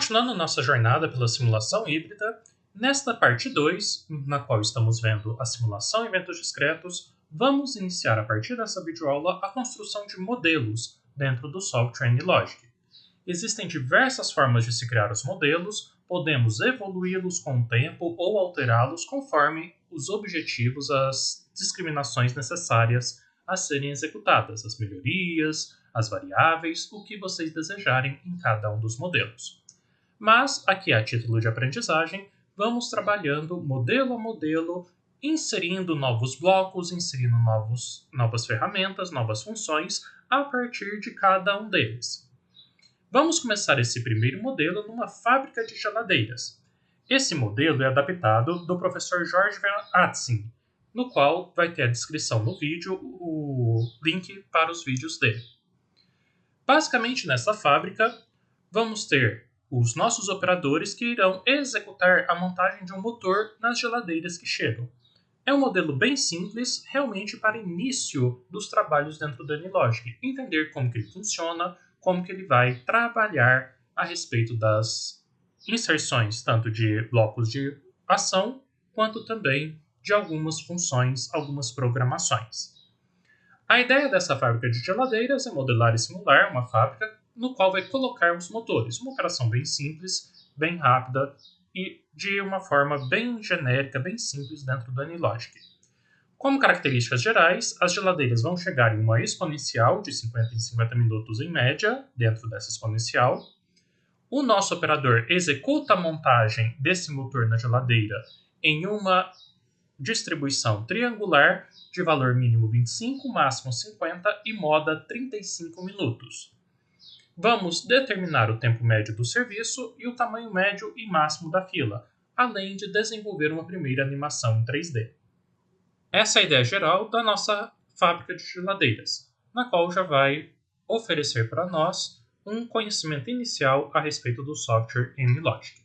Continuando nossa jornada pela simulação híbrida, nesta parte 2, na qual estamos vendo a simulação em eventos discretos, vamos iniciar a partir dessa videoaula a construção de modelos dentro do software AnyLogic. Existem diversas formas de se criar os modelos, podemos evoluí-los com o tempo ou alterá-los conforme os objetivos, as discriminações necessárias a serem executadas, as melhorias, as variáveis, o que vocês desejarem em cada um dos modelos. Mas, aqui a título de aprendizagem, vamos trabalhando modelo a modelo, inserindo novos blocos, inserindo novas ferramentas, novas funções, a partir de cada um deles. Vamos começar esse primeiro modelo numa fábrica de geladeiras. Esse modelo é adaptado do professor Jorge Van Atzing, no qual vai ter a descrição no vídeo, o link para os vídeos dele. Basicamente, nessa fábrica, vamos ter os nossos operadores que irão executar a montagem de um motor nas geladeiras que chegam. É um modelo bem simples, realmente para início dos trabalhos dentro do AnyLogic. Entender como que ele funciona, como que ele vai trabalhar a respeito das inserções, tanto de blocos de ação, quanto também de algumas funções, algumas programações. A ideia dessa fábrica de geladeiras é modelar e simular uma fábrica no qual vai colocar os motores. Uma operação bem simples, bem rápida e de uma forma bem genérica, bem simples dentro do AnyLogic. Como características gerais, as geladeiras vão chegar em uma exponencial de 50 em 50 minutos em média, dentro dessa exponencial. O nosso operador executa a montagem desse motor na geladeira em uma distribuição triangular de valor mínimo 25, máximo 50 e moda 35 minutos. Vamos determinar o tempo médio do serviço e o tamanho médio e máximo da fila, além de desenvolver uma primeira animação em 3D. Essa é a ideia geral da nossa fábrica de geladeiras, na qual já vai oferecer para nós um conhecimento inicial a respeito do software AnyLogic.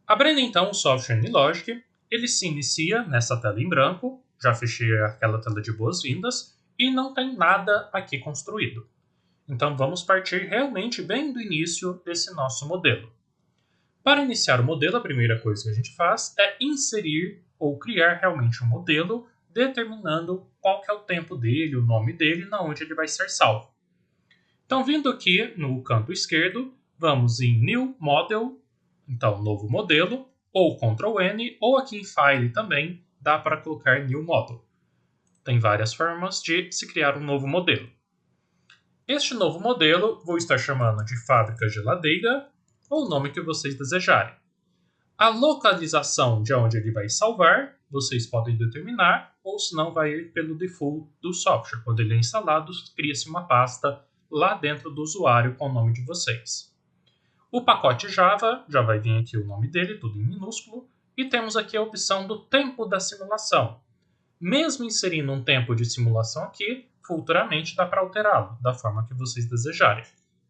Abrindo então o software AnyLogic, ele se inicia nessa tela em branco, já fechei aquela tela de boas-vindas, e não tem nada aqui construído. Então vamos partir realmente bem do início desse nosso modelo. Para iniciar o modelo, a primeira coisa que a gente faz é inserir ou criar realmente um modelo, determinando qual que é o tempo dele, o nome dele e onde ele vai ser salvo. Então vindo aqui no canto esquerdo, vamos em New Model, então novo modelo, ou Ctrl N, ou aqui em File também dá para colocar New Model. Tem várias formas de se criar um novo modelo. Este novo modelo vou estar chamando de fábrica geladeira, ou o nome que vocês desejarem. A localização de onde ele vai salvar, vocês podem determinar, ou se não vai ir pelo default do software. Quando ele é instalado, cria-se uma pasta lá dentro do usuário com o nome de vocês. O pacote Java, já vai vir aqui o nome dele, tudo em minúsculo, e temos aqui a opção do tempo da simulação. Mesmo inserindo um tempo de simulação aqui, futuramente dá para alterá-lo, da forma que vocês desejarem.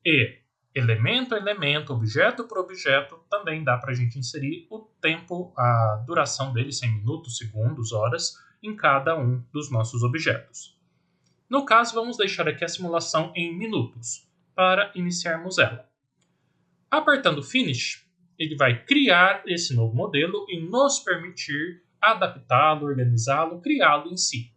E elemento a elemento, objeto por objeto, também dá para a gente inserir o tempo, a duração dele, 100 minutos, segundos, horas, em cada um dos nossos objetos. No caso, vamos deixar aqui a simulação em minutos, para iniciarmos ela. Apertando Finish, ele vai criar esse novo modelo e nos permitir adaptá-lo, organizá-lo, criá-lo em si.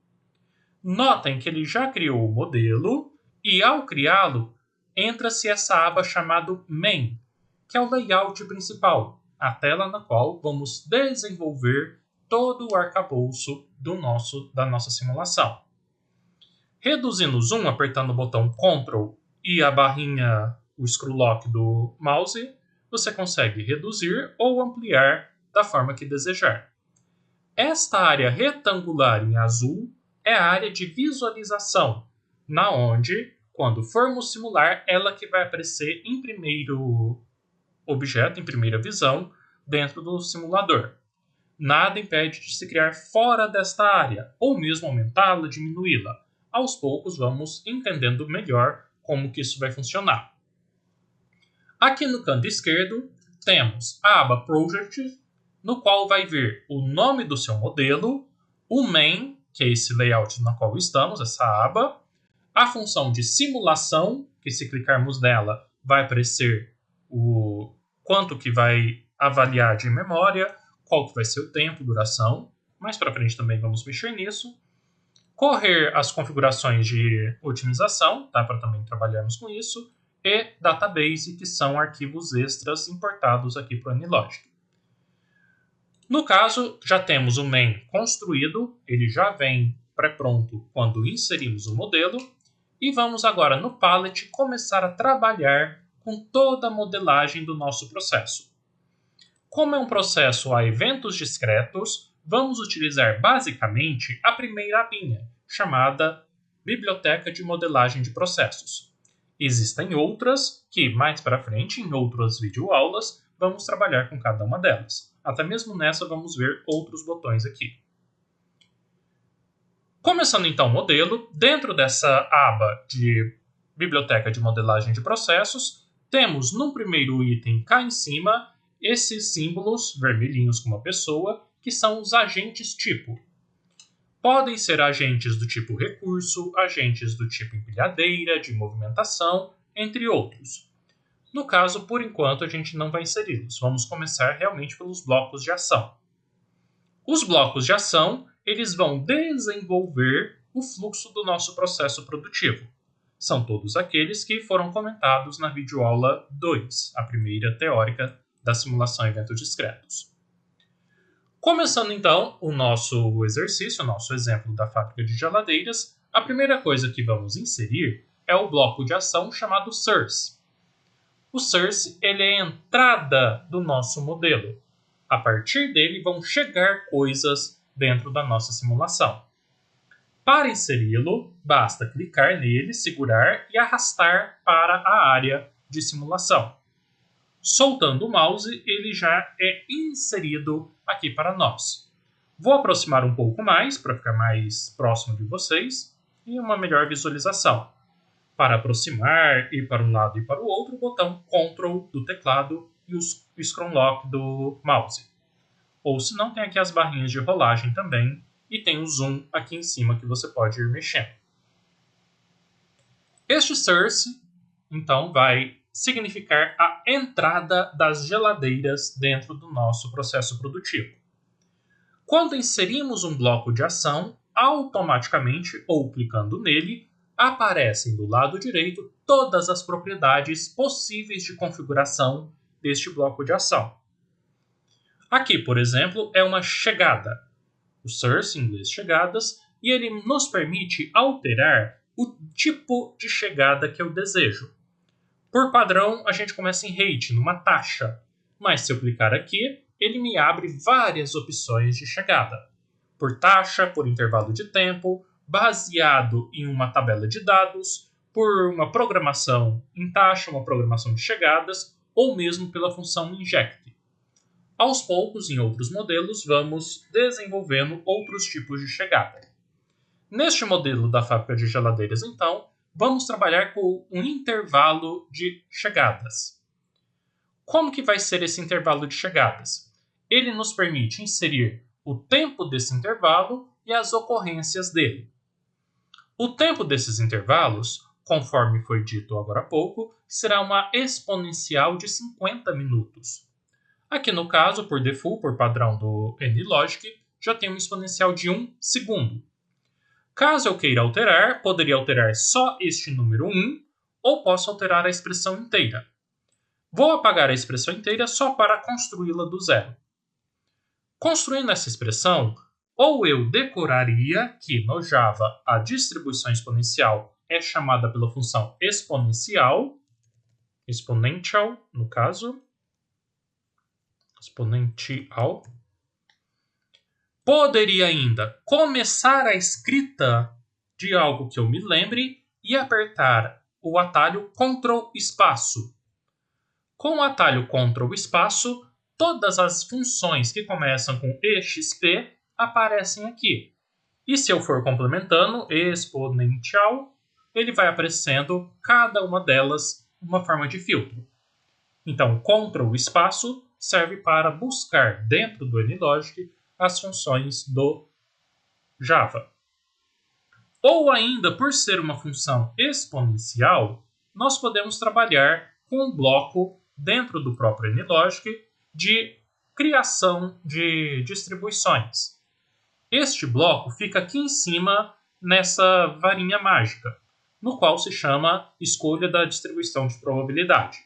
Notem que ele já criou o modelo e, ao criá-lo, entra-se essa aba chamada Main, que é o layout principal, a tela na qual vamos desenvolver todo o arcabouço da nossa simulação. Reduzindo o zoom, apertando o botão Ctrl e a barrinha, o scroll lock do mouse, você consegue reduzir ou ampliar da forma que desejar. Esta área retangular em azul é a área de visualização, na onde, quando formos simular, ela que vai aparecer em primeiro objeto, em primeira visão, dentro do simulador. Nada impede de se criar fora desta área, ou mesmo aumentá-la, diminuí-la. Aos poucos vamos entendendo melhor como que isso vai funcionar. Aqui no canto esquerdo, temos a aba Project, no qual vai vir o nome do seu modelo, o main, que é esse layout no qual estamos, essa aba, a função de simulação, que se clicarmos nela vai aparecer o quanto que vai avaliar de memória, qual que vai ser o tempo, duração. Mais para frente também vamos mexer nisso. Correr as configurações de otimização, tá? Para também trabalharmos com isso. E database, que são arquivos extras importados aqui para o AnyLogic. No caso, já temos o main construído, ele já vem pré-pronto quando inserimos o modelo. E vamos agora no palette começar a trabalhar com toda a modelagem do nosso processo. Como é um processo a eventos discretos, vamos utilizar basicamente a primeira abinha, chamada Biblioteca de Modelagem de Processos. Existem outras que, mais para frente, em outras videoaulas, vamos trabalhar com cada uma delas. Até mesmo nessa vamos ver outros botões aqui. Começando então o modelo, dentro dessa aba de Biblioteca de Modelagem de Processos, temos no primeiro item cá em cima esses símbolos vermelhinhos com uma pessoa, que são os agentes tipo. Podem ser agentes do tipo recurso, agentes do tipo empilhadeira, de movimentação, entre outros. No caso, por enquanto, a gente não vai inseri-los. Vamos começar realmente pelos blocos de ação. Os blocos de ação, eles vão desenvolver o fluxo do nosso processo produtivo. São todos aqueles que foram comentados na videoaula 2, a primeira teórica da simulação de eventos discretos. Começando então o nosso exercício, o nosso exemplo da fábrica de geladeiras, a primeira coisa que vamos inserir é o bloco de ação chamado Source. O Source ele é a entrada do nosso modelo. A partir dele vão chegar coisas dentro da nossa simulação. Para inseri-lo, basta clicar nele, segurar e arrastar para a área de simulação. Soltando o mouse, ele já é inserido aqui para nós. Vou aproximar um pouco mais para ficar mais próximo de vocês e uma melhor visualização. Para aproximar, ir para um lado e para o outro, o botão Ctrl do teclado e o Scroll Lock do mouse. Ou se não, tem aqui as barrinhas de rolagem também e tem o zoom aqui em cima que você pode ir mexendo. Este Source, então, vai significar a entrada das geladeiras dentro do nosso processo produtivo. Quando inserimos um bloco de ação, automaticamente, ou clicando nele, aparecem do lado direito todas as propriedades possíveis de configuração deste bloco de ação. Aqui, por exemplo, é uma chegada. O source, em inglês chegadas, e ele nos permite alterar o tipo de chegada que eu desejo. Por padrão, a gente começa em rate, numa taxa, mas se eu clicar aqui, ele me abre várias opções de chegada. Por taxa, por intervalo de tempo, baseado em uma tabela de dados, por uma programação em taxa, uma programação de chegadas, ou mesmo pela função inject. Aos poucos, em outros modelos, vamos desenvolvendo outros tipos de chegada. Neste modelo da fábrica de geladeiras, então, vamos trabalhar com um intervalo de chegadas. Como que vai ser esse intervalo de chegadas? Ele nos permite inserir o tempo desse intervalo e as ocorrências dele. O tempo desses intervalos, conforme foi dito agora há pouco, será uma exponencial de 50 minutos. Aqui no caso, por default, por padrão do AnyLogic, já tem um exponencial de 1 segundo. Caso eu queira alterar, poderia alterar só este número 1, ou posso alterar a expressão inteira. Vou apagar a expressão inteira só para construí-la do zero. Construindo essa expressão, ou eu decoraria que no Java a distribuição exponencial é chamada pela função exponencial, no caso, exponencial. Poderia ainda começar a escrita de algo que eu me lembre e apertar o atalho Ctrl espaço. Com o atalho Ctrl espaço, todas as funções que começam com exp aparecem aqui. E se eu for complementando exponencial, ele vai aparecendo cada uma delas uma forma de filtro. Então, Ctrl espaço serve para buscar dentro do AnyLogic as funções do Java. Ou ainda, por ser uma função exponencial, nós podemos trabalhar com um bloco dentro do próprio AnyLogic de criação de distribuições. Este bloco fica aqui em cima nessa varinha mágica, no qual se chama escolha da distribuição de probabilidade.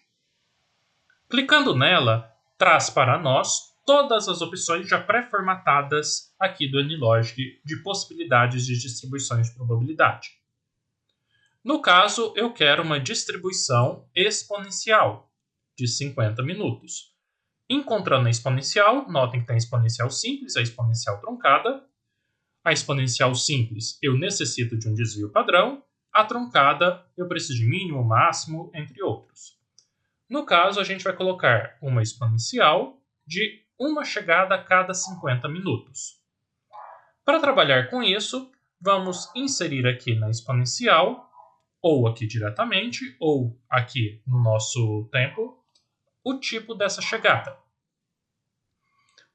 Clicando nela, traz para nós todas as opções já pré-formatadas aqui do AnyLogic de possibilidades de distribuições de probabilidade. No caso, eu quero uma distribuição exponencial de 50 minutos. Encontrando a exponencial, notem que tem a exponencial simples e a exponencial truncada. A exponencial simples eu necessito de um desvio padrão, a truncada eu preciso de mínimo, máximo, entre outros. No caso, a gente vai colocar uma exponencial de uma chegada a cada 50 minutos. Para trabalhar com isso, vamos inserir aqui na exponencial, ou aqui diretamente, ou aqui no nosso tempo, o tipo dessa chegada.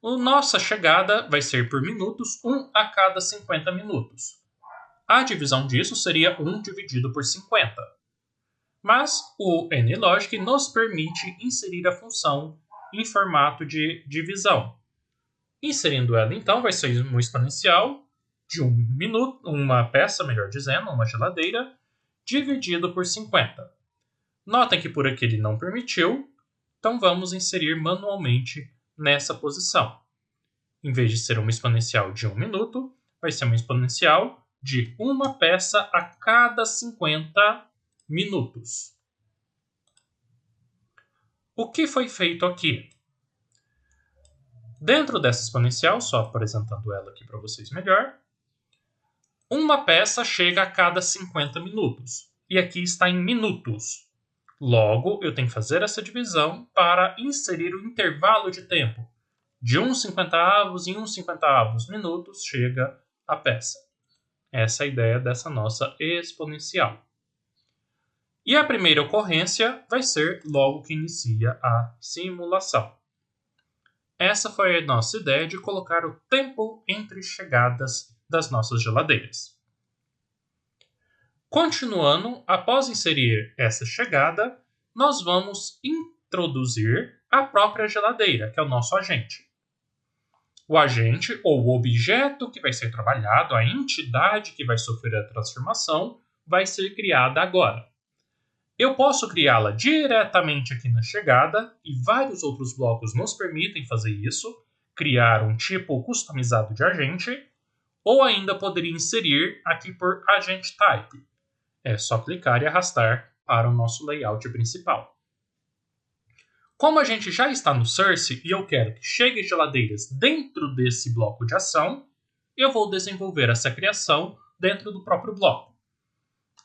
A nossa chegada vai ser por minutos, 1 a cada 50 minutos. A divisão disso seria 1 dividido por 50. Mas o AnyLogic nos permite inserir a função em formato de divisão. Inserindo ela, então, vai ser uma exponencial de 1 minuto, uma peça, melhor dizendo, uma geladeira, dividido por 50. Notem que por aqui ele não permitiu, então vamos inserir manualmente nessa posição. Em vez de ser uma exponencial de 1 minuto, vai ser uma exponencial de uma peça a cada 50 minutos. O que foi feito aqui? Dentro dessa exponencial, só apresentando ela aqui para vocês melhor, uma peça chega a cada 50 minutos. E aqui está em minutos. Logo, eu tenho que fazer essa divisão para inserir o intervalo de tempo. De 1/50 em 1/50 minutos chega a peça. Essa é a ideia dessa nossa exponencial. E a primeira ocorrência vai ser logo que inicia a simulação. Essa foi a nossa ideia de colocar o tempo entre chegadas das nossas geladeiras. Continuando, após inserir essa chegada, nós vamos introduzir a própria geladeira, que é o nosso agente. O agente, ou o objeto que vai ser trabalhado, a entidade que vai sofrer a transformação, vai ser criada agora. Eu posso criá-la diretamente aqui na chegada, e vários outros blocos nos permitem fazer isso, criar um tipo customizado de agente, ou ainda poderia inserir aqui por Agent Type. É só clicar e arrastar para o nosso layout principal. Como a gente já está no Source e eu quero que chegue geladeiras dentro desse bloco de ação, eu vou desenvolver essa criação dentro do próprio bloco.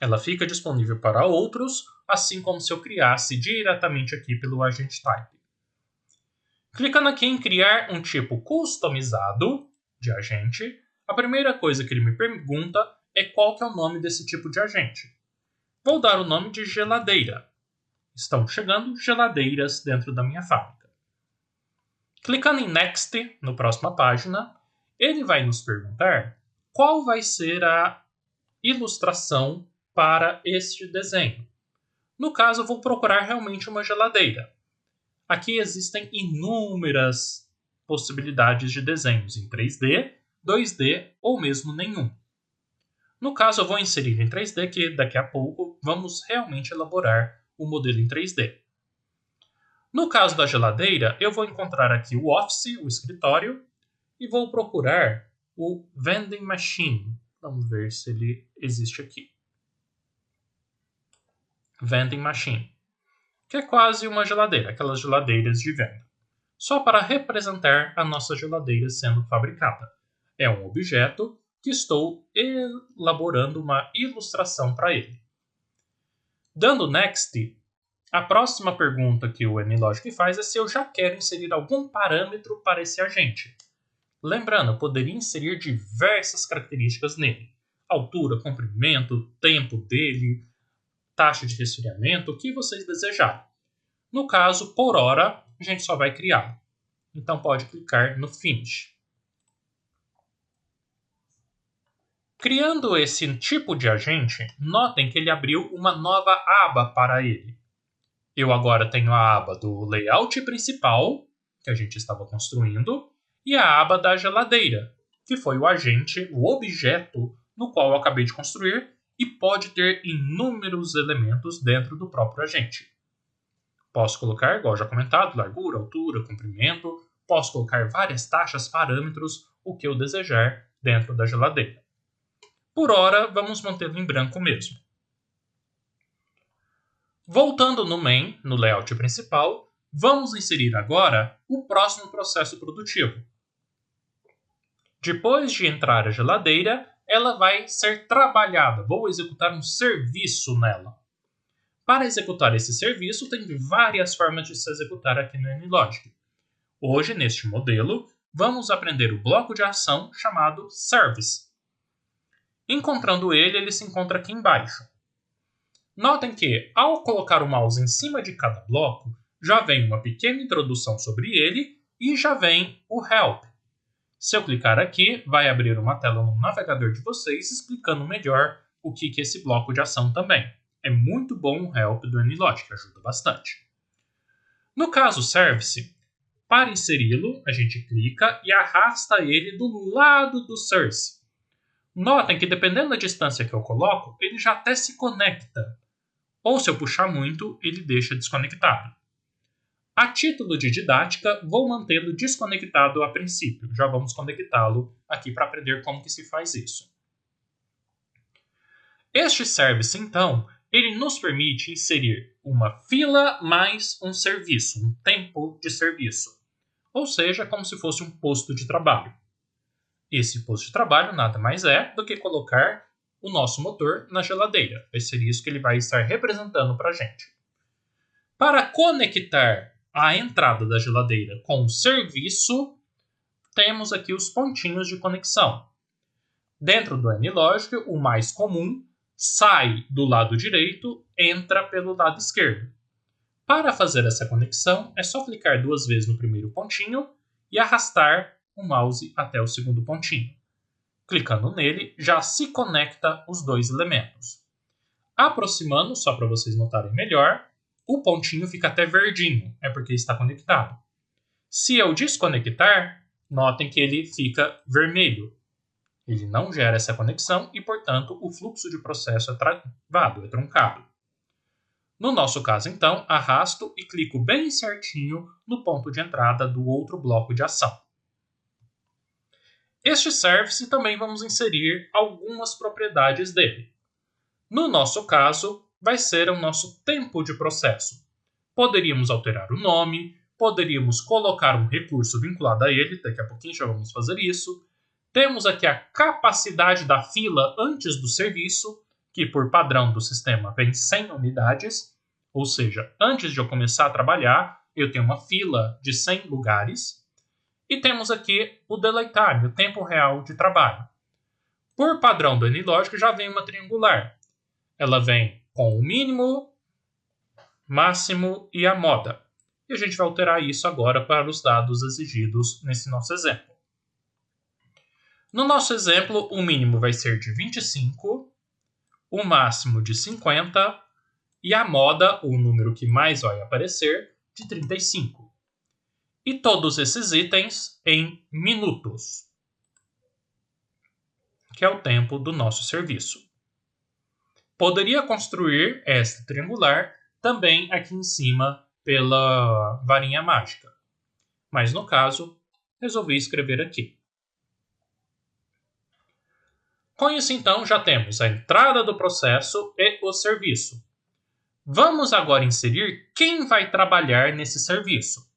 Ela fica disponível para outros, assim como se eu criasse diretamente aqui pelo Agent Type. Clicando aqui em criar um tipo customizado de agente, a primeira coisa que ele me pergunta é qual que é o nome desse tipo de agente. Vou dar o nome de geladeira. Estão chegando geladeiras dentro da minha fábrica. Clicando em Next, na próxima página, ele vai nos perguntar qual vai ser a ilustração para este desenho. No caso, eu vou procurar realmente uma geladeira. Aqui existem inúmeras possibilidades de desenhos em 3D, 2D ou mesmo nenhum. No caso, eu vou inserir em 3D, que daqui a pouco vamos realmente elaborar o modelo em 3D. No caso da geladeira, eu vou encontrar aqui o Office, o escritório, e vou procurar o Vending Machine. Vamos ver se ele existe aqui. Vending Machine, que é quase uma geladeira, aquelas geladeiras de venda. Só para representar a nossa geladeira sendo fabricada. É um objeto que estou elaborando uma ilustração para ele. Dando Next, a próxima pergunta que o AnyLogic faz é se eu já quero inserir algum parâmetro para esse agente. Lembrando, eu poderia inserir diversas características nele. Altura, comprimento, tempo dele, taxa de resfriamento, o que vocês desejarem. No caso, por hora, a gente só vai criá-lo. Então pode clicar no Finish. Criando esse tipo de agente, notem que ele abriu uma nova aba para ele. Eu agora tenho a aba do layout principal, que a gente estava construindo, e a aba da geladeira, que foi o agente, o objeto no qual eu acabei de construir e pode ter inúmeros elementos dentro do próprio agente. Posso colocar, igual já comentado, largura, altura, comprimento, posso colocar várias taxas, parâmetros, o que eu desejar dentro da geladeira. Por hora, vamos mantê-lo em branco mesmo. Voltando no main, no layout principal, vamos inserir agora o próximo processo produtivo. Depois de entrar a geladeira, ela vai ser trabalhada. Vou executar um serviço nela. Para executar esse serviço, tem várias formas de se executar aqui no NLogic. Hoje, neste modelo, vamos aprender o bloco de ação chamado Service. Encontrando ele, ele se encontra aqui embaixo. Notem que, ao colocar o mouse em cima de cada bloco, já vem uma pequena introdução sobre ele e já vem o Help. Se eu clicar aqui, vai abrir uma tela no navegador de vocês explicando melhor o que é esse bloco de ação também. É muito bom o Help do NLogic, ajuda bastante. No caso Service, para inseri-lo, a gente clica e arrasta ele do lado do Source. Notem que dependendo da distância que eu coloco, ele já até se conecta. Ou se eu puxar muito, ele deixa desconectado. A título de didática, vou mantê-lo desconectado a princípio. Já vamos conectá-lo aqui para aprender como que se faz isso. Este service, então, ele nos permite inserir uma fila mais um serviço, um tempo de serviço. Ou seja, como se fosse um posto de trabalho. Esse posto de trabalho nada mais é do que colocar o nosso motor na geladeira. Vai ser isso que ele vai estar representando para a gente. Para conectar a entrada da geladeira com o serviço, temos aqui os pontinhos de conexão. Dentro do NLogic, o mais comum sai do lado direito, entra pelo lado esquerdo. Para fazer essa conexão, é só clicar 2 vezes no primeiro pontinho e arrastar o mouse até o segundo pontinho. Clicando nele, já se conecta os dois elementos. Aproximando, só para vocês notarem melhor, o pontinho fica até verdinho, é porque está conectado. Se eu desconectar, notem que ele fica vermelho. Ele não gera essa conexão e, portanto, o fluxo de processo é travado, é truncado. No nosso caso, então, arrasto e clico bem certinho no ponto de entrada do outro bloco de ação. Este service também vamos inserir algumas propriedades dele. No nosso caso, vai ser o nosso tempo de processo. Poderíamos alterar o nome, poderíamos colocar um recurso vinculado a ele, daqui a pouquinho já vamos fazer isso. Temos aqui a capacidade da fila antes do serviço, que por padrão do sistema vem 100 unidades, ou seja, antes de eu começar a trabalhar, eu tenho uma fila de 100 lugares. E temos aqui o delay time, o tempo real de trabalho. Por padrão do NLogic já vem uma triangular. Ela vem com o mínimo, máximo e a moda. E a gente vai alterar isso agora para os dados exigidos nesse nosso exemplo. No nosso exemplo, o mínimo vai ser de 25, o máximo de 50 e a moda, o número que mais vai aparecer, de 35. E todos esses itens em minutos, que é o tempo do nosso serviço. Poderia construir esta triangular também aqui em cima pela varinha mágica. Mas no caso, resolvi escrever aqui. Com isso então já temos a entrada do processo e o serviço. Vamos agora inserir quem vai trabalhar nesse serviço.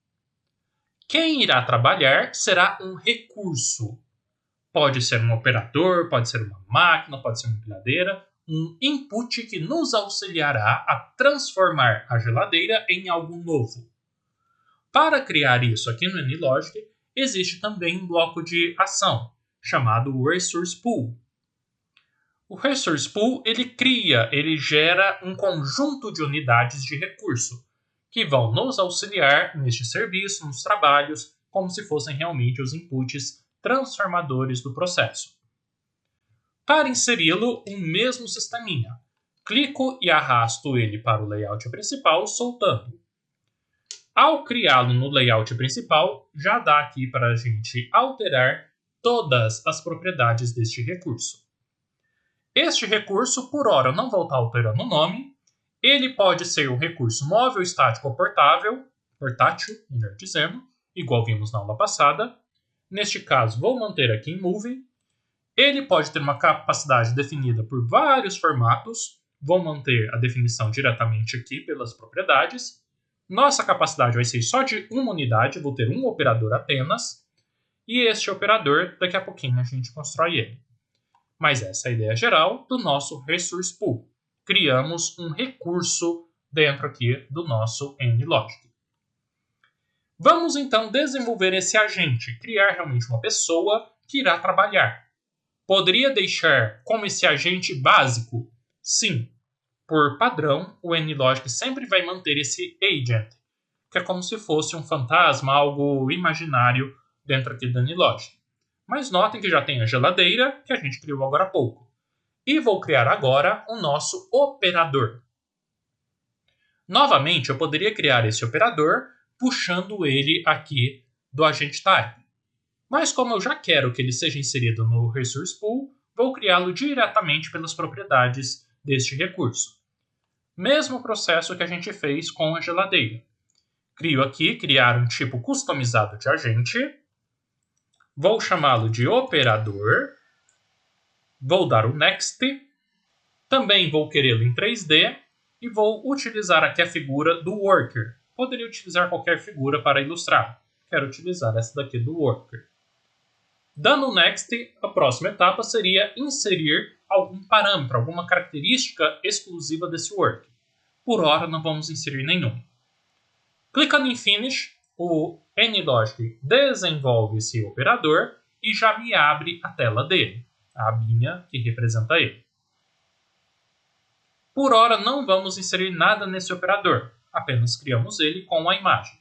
Quem irá trabalhar será um recurso. Pode ser um operador, pode ser uma máquina, pode ser uma empilhadeira, um input que nos auxiliará a transformar a geladeira em algo novo. Para criar isso aqui no NLogic, existe também um bloco de ação, chamado Resource Pool. O Resource Pool ele gera um conjunto de unidades de recurso, que vão nos auxiliar neste serviço, nos trabalhos, como se fossem realmente os inputs transformadores do processo. Para inseri-lo, o mesmo sisteminha. Clico e arrasto ele para o layout principal, soltando. Ao criá-lo no layout principal, já dá aqui para a gente alterar todas as propriedades deste recurso. Este recurso, por hora, não vou estar alterando o nome. Ele pode ser um recurso móvel, estático ou portátil, melhor dizendo, igual vimos na aula passada. Neste caso, vou manter aqui em Move. Ele pode ter uma capacidade definida por vários formatos. Vou manter a definição diretamente aqui pelas propriedades. Nossa capacidade vai ser só de uma unidade, vou ter um operador apenas. E este operador, daqui a pouquinho a gente constrói ele. Mas essa é a ideia geral do nosso Resource Pool. Criamos um recurso dentro aqui do nosso NLogic. Vamos então desenvolver esse agente, criar realmente uma pessoa que irá trabalhar. Poderia deixar como esse agente básico? Sim. Por padrão, o NLogic sempre vai manter esse agent, que é como se fosse um fantasma, algo imaginário dentro aqui do NLogic. Mas notem que já tem a geladeira, que a gente criou agora há pouco. E vou criar agora o nosso operador. Novamente, eu poderia criar esse operador puxando ele aqui do agente type. Mas como eu já quero que ele seja inserido no Resource Pool, vou criá-lo diretamente pelas propriedades deste recurso. Mesmo processo que a gente fez com a geladeira. Crio aqui, criar um tipo customizado de agente. Vou chamá-lo de operador. Vou dar o next. Também vou querê-lo em 3D. E vou utilizar aqui a figura do worker. Poderia utilizar qualquer figura para ilustrar. Quero utilizar essa daqui do worker. Dando o next, a próxima etapa seria inserir algum parâmetro, alguma característica exclusiva desse worker. Por hora, não vamos inserir nenhum. Clicando em Finish, o NLogic desenvolve esse operador e já me abre a tela dele, a abinha que representa ele. Por hora, não vamos inserir nada nesse operador, apenas criamos ele com a imagem.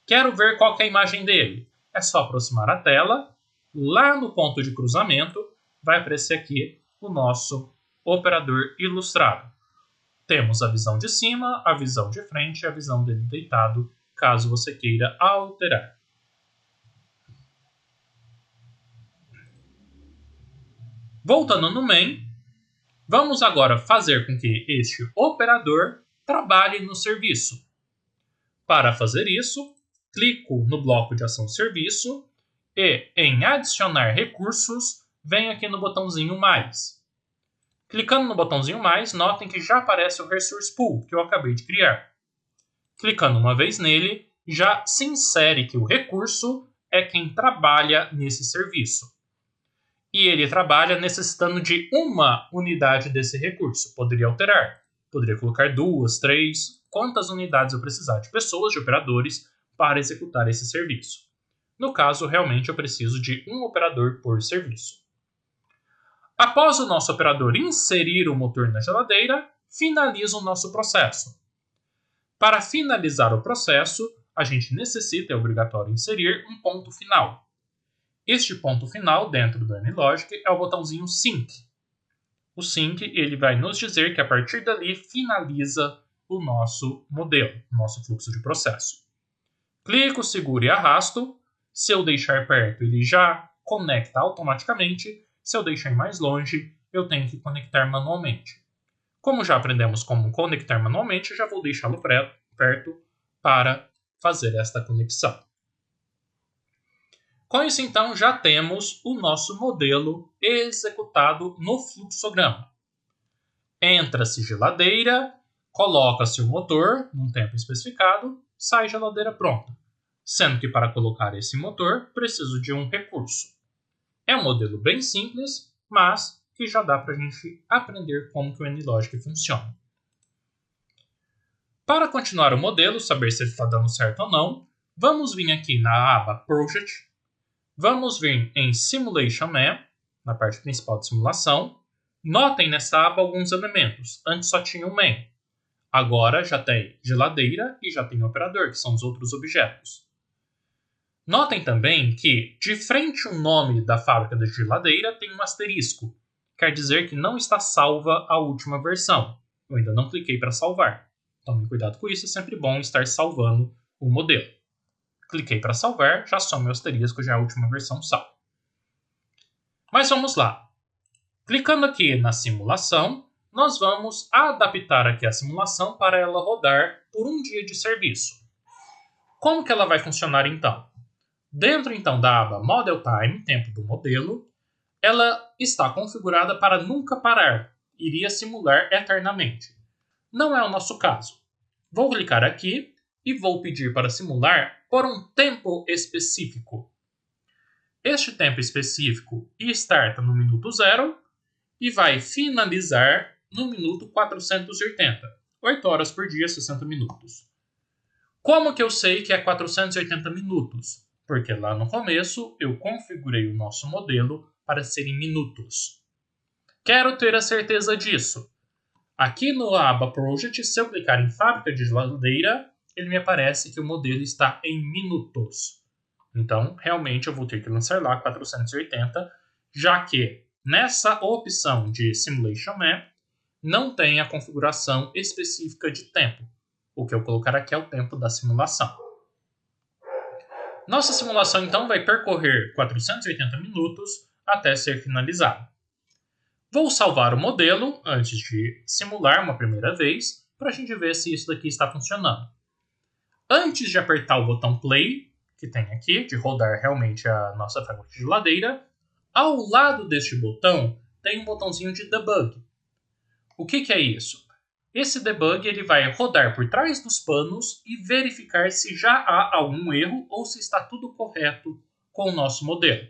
Quero ver qual que é a imagem dele. É só aproximar a tela. Lá no ponto de cruzamento, vai aparecer aqui o nosso operador ilustrado. Temos a visão de cima, a visão de frente e a visão dele deitado, caso você queira alterar. Voltando no main, vamos agora fazer com que este operador trabalhe no serviço. Para fazer isso, clico no bloco de ação serviço e em adicionar recursos, venho aqui no botãozinho mais. Clicando no botãozinho mais, notem que já aparece o Resource Pool que eu acabei de criar. Clicando uma vez nele, já se insere que o recurso é quem trabalha nesse serviço. E ele trabalha necessitando de uma unidade desse recurso. Poderia alterar. Poderia colocar 2, 3, quantas unidades eu precisar de pessoas, de operadores, para executar esse serviço. No caso, realmente eu preciso de um operador por serviço. Após o nosso operador inserir o motor na geladeira, finaliza o nosso processo. Para finalizar o processo, a gente necessita, é obrigatório, inserir um ponto final. Este ponto final, dentro do NLogic, é o botãozinho Sync. O Sync ele vai nos dizer que a partir dali finaliza o nosso modelo, o nosso fluxo de processo. Clico, seguro e arrasto. Se eu deixar perto, ele já conecta automaticamente. Se eu deixar mais longe, eu tenho que conectar manualmente. Como já aprendemos como conectar manualmente, eu já vou deixá-lo perto para fazer esta conexão. Com isso, então, já temos o nosso modelo executado no fluxograma. Entra-se geladeira, coloca-se o motor num tempo especificado, sai geladeira pronta. Sendo que para colocar esse motor, preciso de um recurso. É um modelo bem simples, mas que já dá para a gente aprender como que o NLogic funciona. Para continuar o modelo, saber se ele está dando certo ou não, vamos vir aqui na aba Project, vamos vir em Simulation Man, na parte principal de simulação. Notem nessa aba alguns elementos. Antes só tinha o main. Agora já tem geladeira e já tem operador, que são os outros objetos. Notem também que, de frente ao nome da fábrica da geladeira, tem um asterisco. Quer dizer que não está salva a última versão. Eu ainda não cliquei para salvar. Tome cuidado com isso, é sempre bom estar salvando o modelo. Cliquei para salvar, já some o asterisco, já é a última versão salva. Mas vamos lá. Clicando aqui na simulação, nós vamos adaptar aqui a simulação para ela rodar por um dia de serviço. Como que ela vai funcionar então? Dentro então da aba Model Time, tempo do modelo, ela está configurada para nunca parar, iria simular eternamente. Não é o nosso caso. Vou clicar aqui e vou pedir para simular por um tempo específico. Este tempo específico starta no minuto 0 e vai finalizar no minuto 480. 8 horas por dia, 60 minutos. Como que eu sei que é 480 minutos? Porque lá no começo eu configurei o nosso modelo para ser em minutos. Quero ter a certeza disso. Aqui no aba Project, se eu clicar em Fábrica de Geladeira, ele me aparece que o modelo está em minutos. Então, realmente eu vou ter que lançar lá 480, já que nessa opção de Simulation Map não tem a configuração específica de tempo. O que eu colocar aqui é o tempo da simulação. Nossa simulação então vai percorrer 480 minutos até ser finalizada. Vou salvar o modelo antes de simular uma primeira vez, para a gente ver se isso daqui está funcionando. Antes de apertar o botão Play, que tem aqui, de rodar realmente a nossa fábrica de geladeira, ao lado deste botão tem um botãozinho de Debug. O que é isso? Esse debug ele vai rodar por trás dos panos e verificar se já há algum erro ou se está tudo correto com o nosso modelo.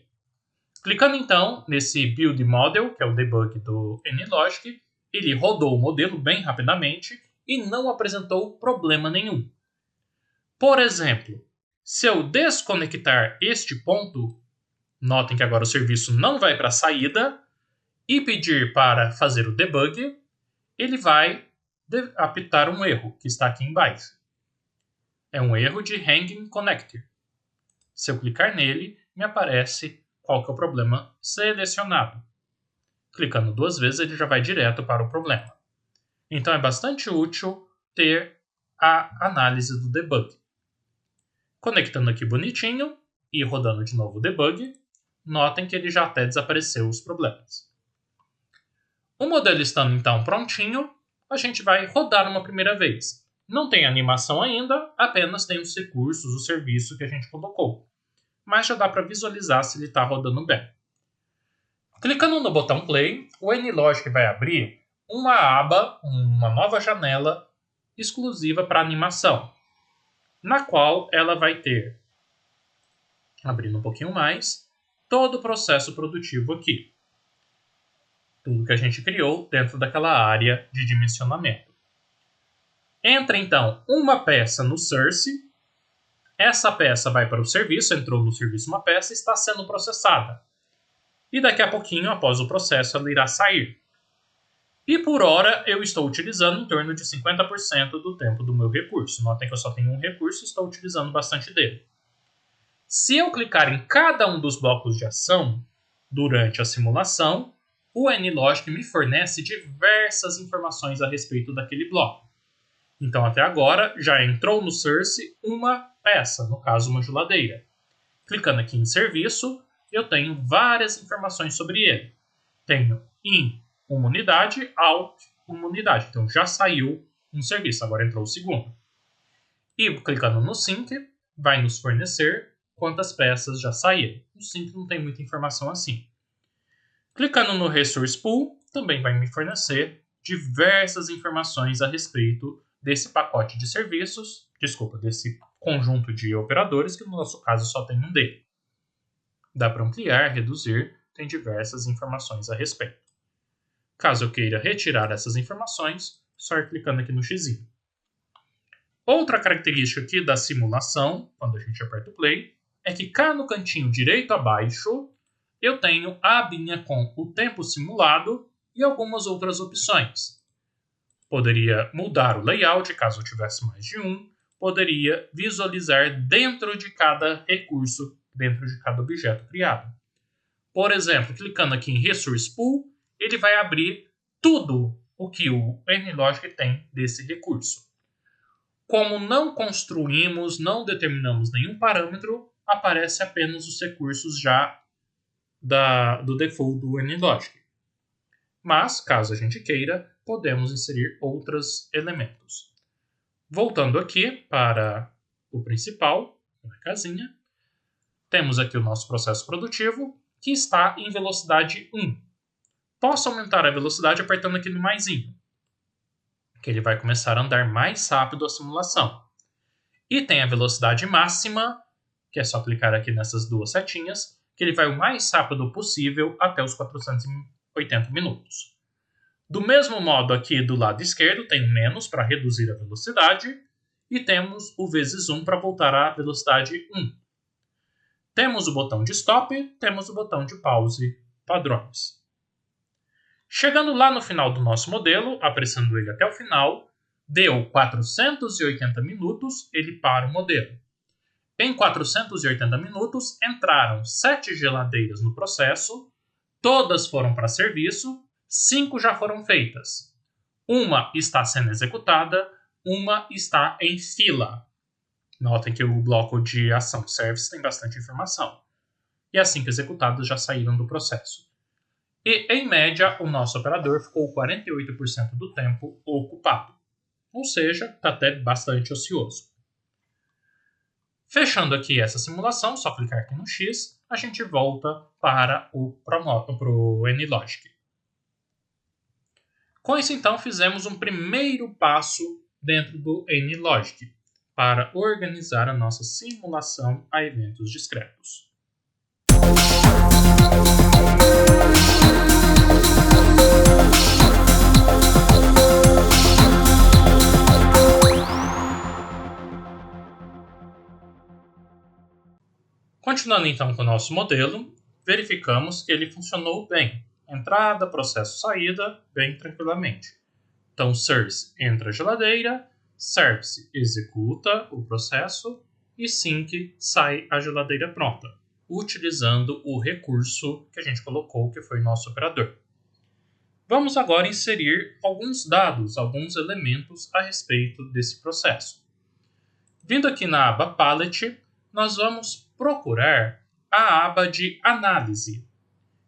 Clicando então nesse Build Model, que é o debug do NLogic, ele rodou o modelo bem rapidamente e não apresentou problema nenhum. Por exemplo, se eu desconectar este ponto, notem que agora o serviço não vai para a saída, e pedir para fazer o debug, ele vai apitar um erro, que está aqui embaixo. É um erro de Hanging Connector. Se eu clicar nele, me aparece qual que é o problema selecionado. Clicando 2 vezes, ele já vai direto para o problema. Então é bastante útil ter a análise do debug. Conectando aqui bonitinho e rodando de novo o debug, notem que ele já até desapareceu os problemas. O modelo estando então prontinho, a gente vai rodar uma primeira vez. Não tem animação ainda, apenas tem os recursos, o serviço que a gente colocou. Mas já dá para visualizar se ele está rodando bem. Clicando no botão Play, o NLogic vai abrir uma aba, uma nova janela exclusiva para animação, na qual ela vai ter, abrindo um pouquinho mais, todo o processo produtivo aqui. Tudo que a gente criou dentro daquela área de dimensionamento. Entra então uma peça no Source. Essa peça vai para o serviço, entrou no serviço uma peça e está sendo processada. E daqui a pouquinho, após o processo, ela irá sair. E por hora eu estou utilizando em torno de 50% do tempo do meu recurso. Notem que eu só tenho um recurso e estou utilizando bastante dele. Se eu clicar em cada um dos blocos de ação durante a simulação, o NLogic me fornece diversas informações a respeito daquele bloco. Então até agora já entrou no Source uma peça, no caso uma geladeira. Clicando aqui em serviço, eu tenho várias informações sobre ele. Tenho in uma unidade, out uma unidade. Então já saiu um serviço, agora entrou o segundo. E clicando no sync, vai nos fornecer quantas peças já saíram. O sync não tem muita informação assim. Clicando no Resource Pool, também vai me fornecer diversas informações a respeito desse pacote de serviços, desse conjunto de operadores, que no nosso caso só tem um dele. Dá para ampliar, reduzir, tem diversas informações a respeito. Caso eu queira retirar essas informações, só ir clicando aqui no X. Outra característica aqui da simulação, quando a gente aperta o play, é que cá no cantinho direito abaixo, eu tenho a abinha com o tempo simulado e algumas outras opções. poderia mudar o layout caso eu tivesse mais de um, poderia visualizar dentro de cada recurso, dentro de cada objeto criado. Por exemplo, clicando aqui em Resource Pool, ele vai abrir tudo o que o NLogic tem desse recurso. Como não construímos, não determinamos nenhum parâmetro, aparece apenas os recursos já do default do NLogic. Mas, caso a gente queira, podemos inserir outros elementos. Voltando aqui para o principal, na casinha, temos aqui o nosso processo produtivo, que está em velocidade 1. Posso aumentar a velocidade apertando aqui no maisinho, que ele vai começar a andar mais rápido a simulação. E tem a velocidade máxima, que é só clicar aqui nessas duas setinhas, que ele vai o mais rápido possível até os 480 minutos. Do mesmo modo aqui do lado esquerdo tem o menos para reduzir a velocidade e temos o vezes 1 para voltar à velocidade 1. Temos o botão de stop, temos o botão de pause padrões. Chegando lá no final do nosso modelo, apressando ele até o final, deu 480 minutos, ele para o modelo. Em 480 minutos, entraram 7 geladeiras no processo, todas foram para serviço, 5 já foram feitas. Uma está sendo executada, uma está em fila. Notem que o bloco de ação service tem bastante informação. E assim que executadas já saíram do processo. E, em média, o nosso operador ficou 48% do tempo ocupado. Ou seja, está até bastante ocioso. Fechando aqui essa simulação, só clicar aqui no X, a gente volta para o NLogic. Com isso, então, fizemos um primeiro passo dentro do NLogic para organizar a nossa simulação a eventos discretos. Continuando então com o nosso modelo, verificamos que ele funcionou bem. Entrada, processo, saída, bem tranquilamente. Então, source entra a geladeira, service executa o processo e sync sai a geladeira pronta, utilizando o recurso que a gente colocou, que foi nosso operador. Vamos agora inserir alguns dados, alguns elementos a respeito desse processo. Vindo aqui na aba Palette, nós vamos procurar a aba de análise.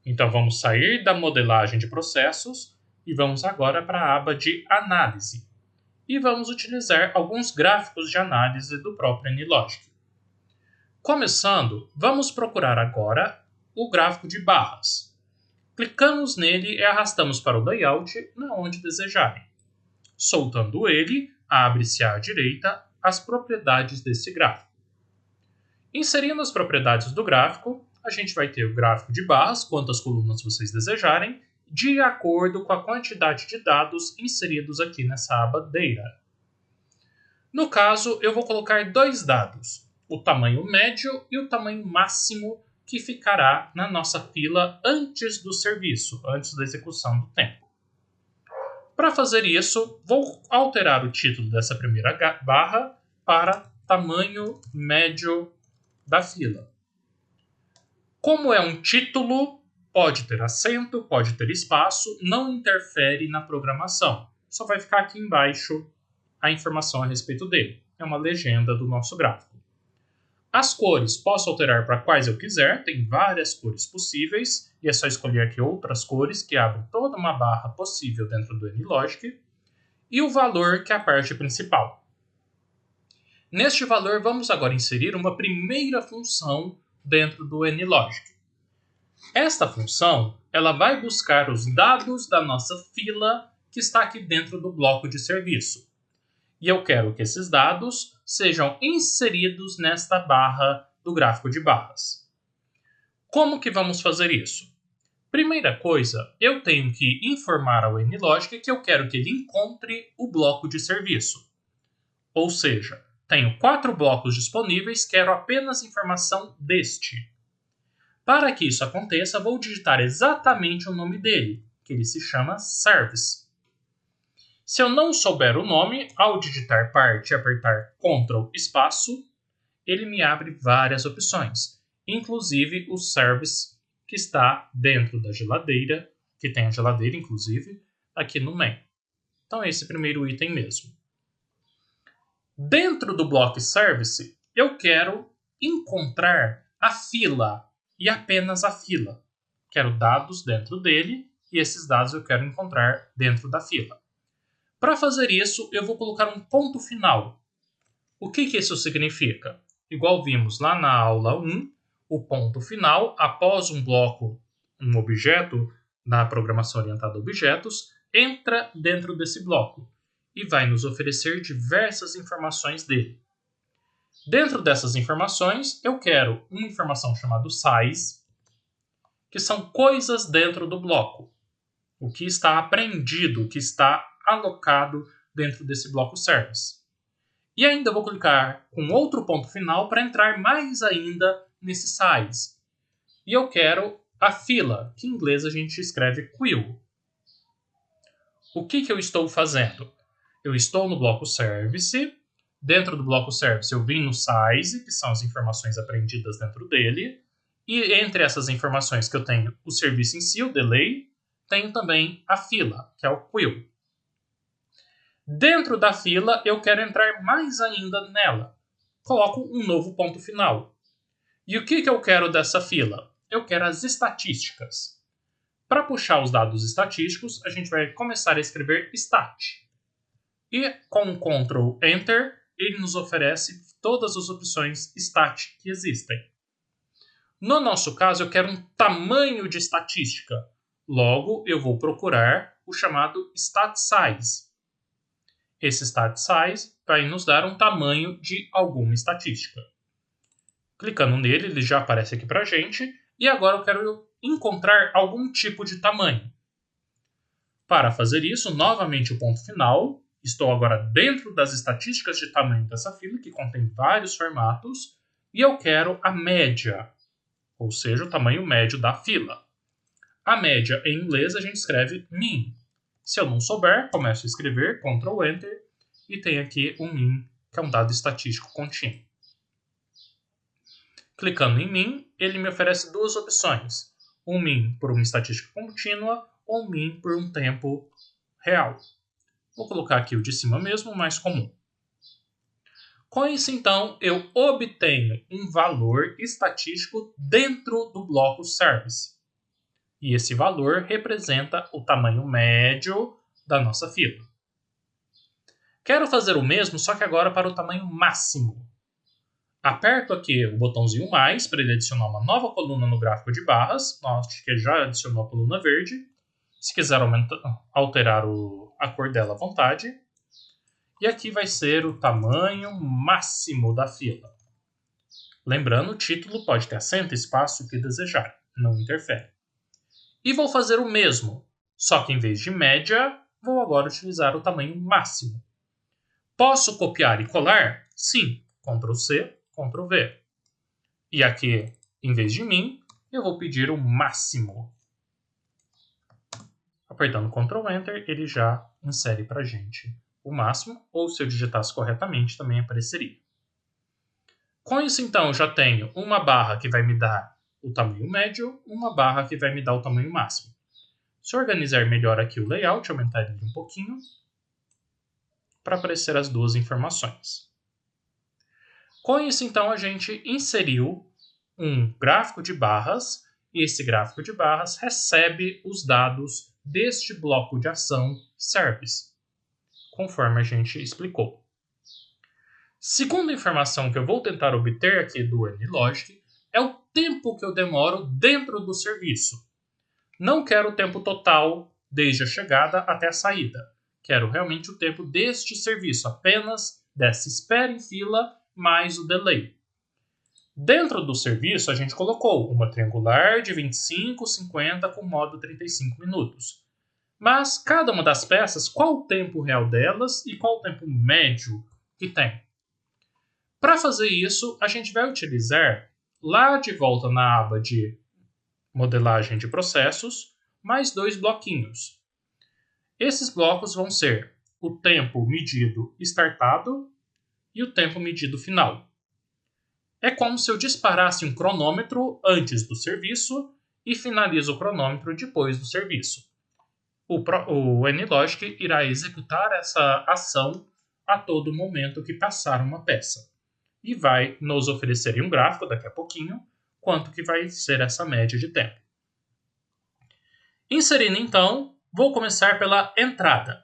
Então vamos sair da modelagem de processos e vamos agora para a aba de análise. E vamos utilizar alguns gráficos de análise do próprio NLogic. Começando, vamos procurar agora o gráfico de barras. Clicamos nele e arrastamos para o layout onde desejarem. Soltando ele, abre-se à direita as propriedades desse gráfico. Inserindo as propriedades do gráfico, a gente vai ter o gráfico de barras, quantas colunas vocês desejarem, de acordo com a quantidade de dados inseridos aqui nessa aba Data. No caso, eu vou colocar 2 dados, o tamanho médio e o tamanho máximo que ficará na nossa fila antes do serviço, antes da execução do tempo. Para fazer isso, vou alterar o título dessa primeira barra para tamanho médio da fila. Como é um título, pode ter acento, pode ter espaço, não interfere na programação. Só vai ficar aqui embaixo a informação a respeito dele. É uma legenda do nosso gráfico. As cores posso alterar para quais eu quiser, tem várias cores possíveis, e é só escolher aqui outras cores que abrem toda uma barra possível dentro do NLogic, e o valor que é a parte principal. Neste valor, vamos agora inserir uma primeira função dentro do NLogic. Esta função ela vai buscar os dados da nossa fila que está aqui dentro do bloco de serviço. E eu quero que esses dados sejam inseridos nesta barra do gráfico de barras. Como que vamos fazer isso? Primeira coisa, eu tenho que informar ao NLogic que eu quero que ele encontre o bloco de serviço. Ou seja, tenho 4 blocos disponíveis, quero apenas informação deste. Para que isso aconteça, vou digitar exatamente o nome dele, que ele se chama Service. Se eu não souber o nome, ao digitar part e apertar Ctrl espaço, ele me abre várias opções, inclusive o service que está dentro da geladeira, que tem a geladeira, inclusive, aqui no main. Então é esse primeiro item mesmo. Dentro do bloco service, eu quero encontrar a fila e apenas a fila. Quero dados dentro dele e esses dados eu quero encontrar dentro da fila. Para fazer isso, eu vou colocar um ponto final. O que isso significa? Igual vimos lá na aula 1, o ponto final, após um bloco, um objeto na programação orientada a objetos, entra dentro desse bloco e vai nos oferecer diversas informações dele. Dentro dessas informações, eu quero uma informação chamada size, que são coisas dentro do bloco. O que está apreendido, o que está alocado dentro desse bloco service. E ainda vou clicar com outro ponto final para entrar mais ainda nesse size. E eu quero a fila, que em inglês a gente escreve queue. O que eu estou fazendo? Eu estou no bloco service. Dentro do bloco service eu vim no size, que são as informações apreendidas dentro dele. E entre essas informações que eu tenho o serviço em si, o delay, tenho também a fila, que é o queue. Dentro da fila, eu quero entrar mais ainda nela. Coloco um novo ponto final. E o que eu quero dessa fila? Eu quero as estatísticas. Para puxar os dados estatísticos, a gente vai começar a escrever stat. E com Ctrl Enter, ele nos oferece todas as opções stat que existem. No nosso caso, eu quero um tamanho de estatística. Logo, eu vou procurar o chamado stat size. Esse stat size vai nos dar um tamanho de alguma estatística. Clicando nele, ele já aparece aqui para a gente. E agora eu quero encontrar algum tipo de tamanho. Para fazer isso, novamente o ponto final. Estou agora dentro das estatísticas de tamanho dessa fila, que contém vários formatos. E eu quero a média, ou seja, o tamanho médio da fila. A média em inglês a gente escreve min. Se eu não souber, começo a escrever, Ctrl Enter, e tem aqui o min, que é um dado estatístico contínuo. Clicando em min, ele me oferece duas opções. Um min por uma estatística contínua ou um min por um tempo real. Vou colocar aqui o de cima mesmo, o mais comum. Com isso, então, eu obtenho um valor estatístico dentro do bloco service. E esse valor representa o tamanho médio da nossa fila. Quero fazer o mesmo, só que agora para o tamanho máximo. Aperto aqui o botãozinho mais para ele adicionar uma nova coluna no gráfico de barras. Note que já adicionou a coluna verde. Se quiser alterar a cor dela à vontade. E aqui vai ser o tamanho máximo da fila. Lembrando, o título pode ter acento, espaço, o que desejar. Não interfere. E vou fazer o mesmo, só que em vez de média, vou agora utilizar o tamanho máximo. Posso copiar e colar? Sim. Ctrl C, Ctrl V. E aqui, em vez de min, eu vou pedir o máximo. Apertando Ctrl Enter, ele já insere para a gente o máximo, ou se eu digitasse corretamente, também apareceria. Com isso, então, eu já tenho uma barra que vai me dar o tamanho médio, uma barra que vai me dar o tamanho máximo. Se eu organizar melhor aqui o layout, aumentar ele um pouquinho, para aparecer as duas informações. Com isso, então, a gente inseriu um gráfico de barras, e esse gráfico de barras recebe os dados deste bloco de ação service, conforme a gente explicou. Segunda informação que eu vou tentar obter aqui do AnyLogic é o tempo que eu demoro dentro do serviço. Não quero o tempo total desde a chegada até a saída. Quero realmente o tempo deste serviço, apenas dessa espera em fila mais o delay. Dentro do serviço, a gente colocou uma triangular de 25, 50 com modo 35 minutos. Mas cada uma das peças, qual o tempo real delas e qual o tempo médio que tem? Para fazer isso, a gente vai utilizar, lá de volta na aba de modelagem de processos, mais dois bloquinhos. Esses blocos vão ser o tempo medido startado e o tempo medido final. É como se eu disparasse um cronômetro antes do serviço e finalizo o cronômetro depois do serviço. O NLogic irá executar essa ação a todo momento que passar uma peça. E vai nos oferecer um gráfico daqui a pouquinho quanto que vai ser essa média de tempo. Inserindo então, vou começar pela entrada.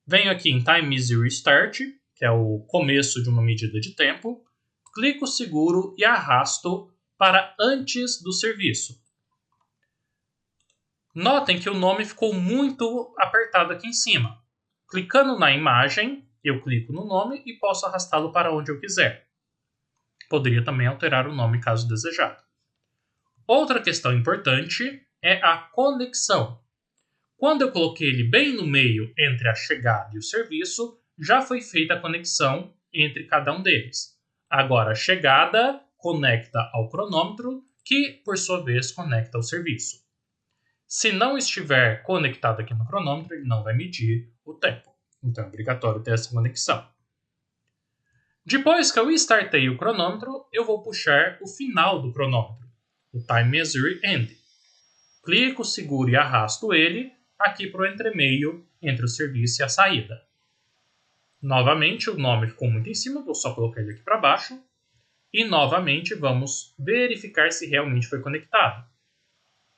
Venho aqui em Time Zero Start, que é o começo de uma medida de tempo, clico seguro e arrasto para antes do serviço. Notem que o nome ficou muito apertado aqui em cima. Clicando na imagem, eu clico no nome e posso arrastá-lo para onde eu quiser. Poderia também alterar o nome caso desejado. Outra questão importante é a conexão. Quando eu coloquei ele bem no meio entre a chegada e o serviço, já foi feita a conexão entre cada um deles. Agora a chegada conecta ao cronômetro, que por sua vez conecta ao serviço. Se não estiver conectado aqui no cronômetro, ele não vai medir o tempo. Então é obrigatório ter essa conexão. Depois que eu startei o cronômetro, eu vou puxar o final do cronômetro, o Time Measure End. Clico, seguro e arrasto ele aqui para o entremeio entre o serviço e a saída. Novamente, o nome ficou muito em cima, vou só colocar ele aqui para baixo. E novamente vamos verificar se realmente foi conectado.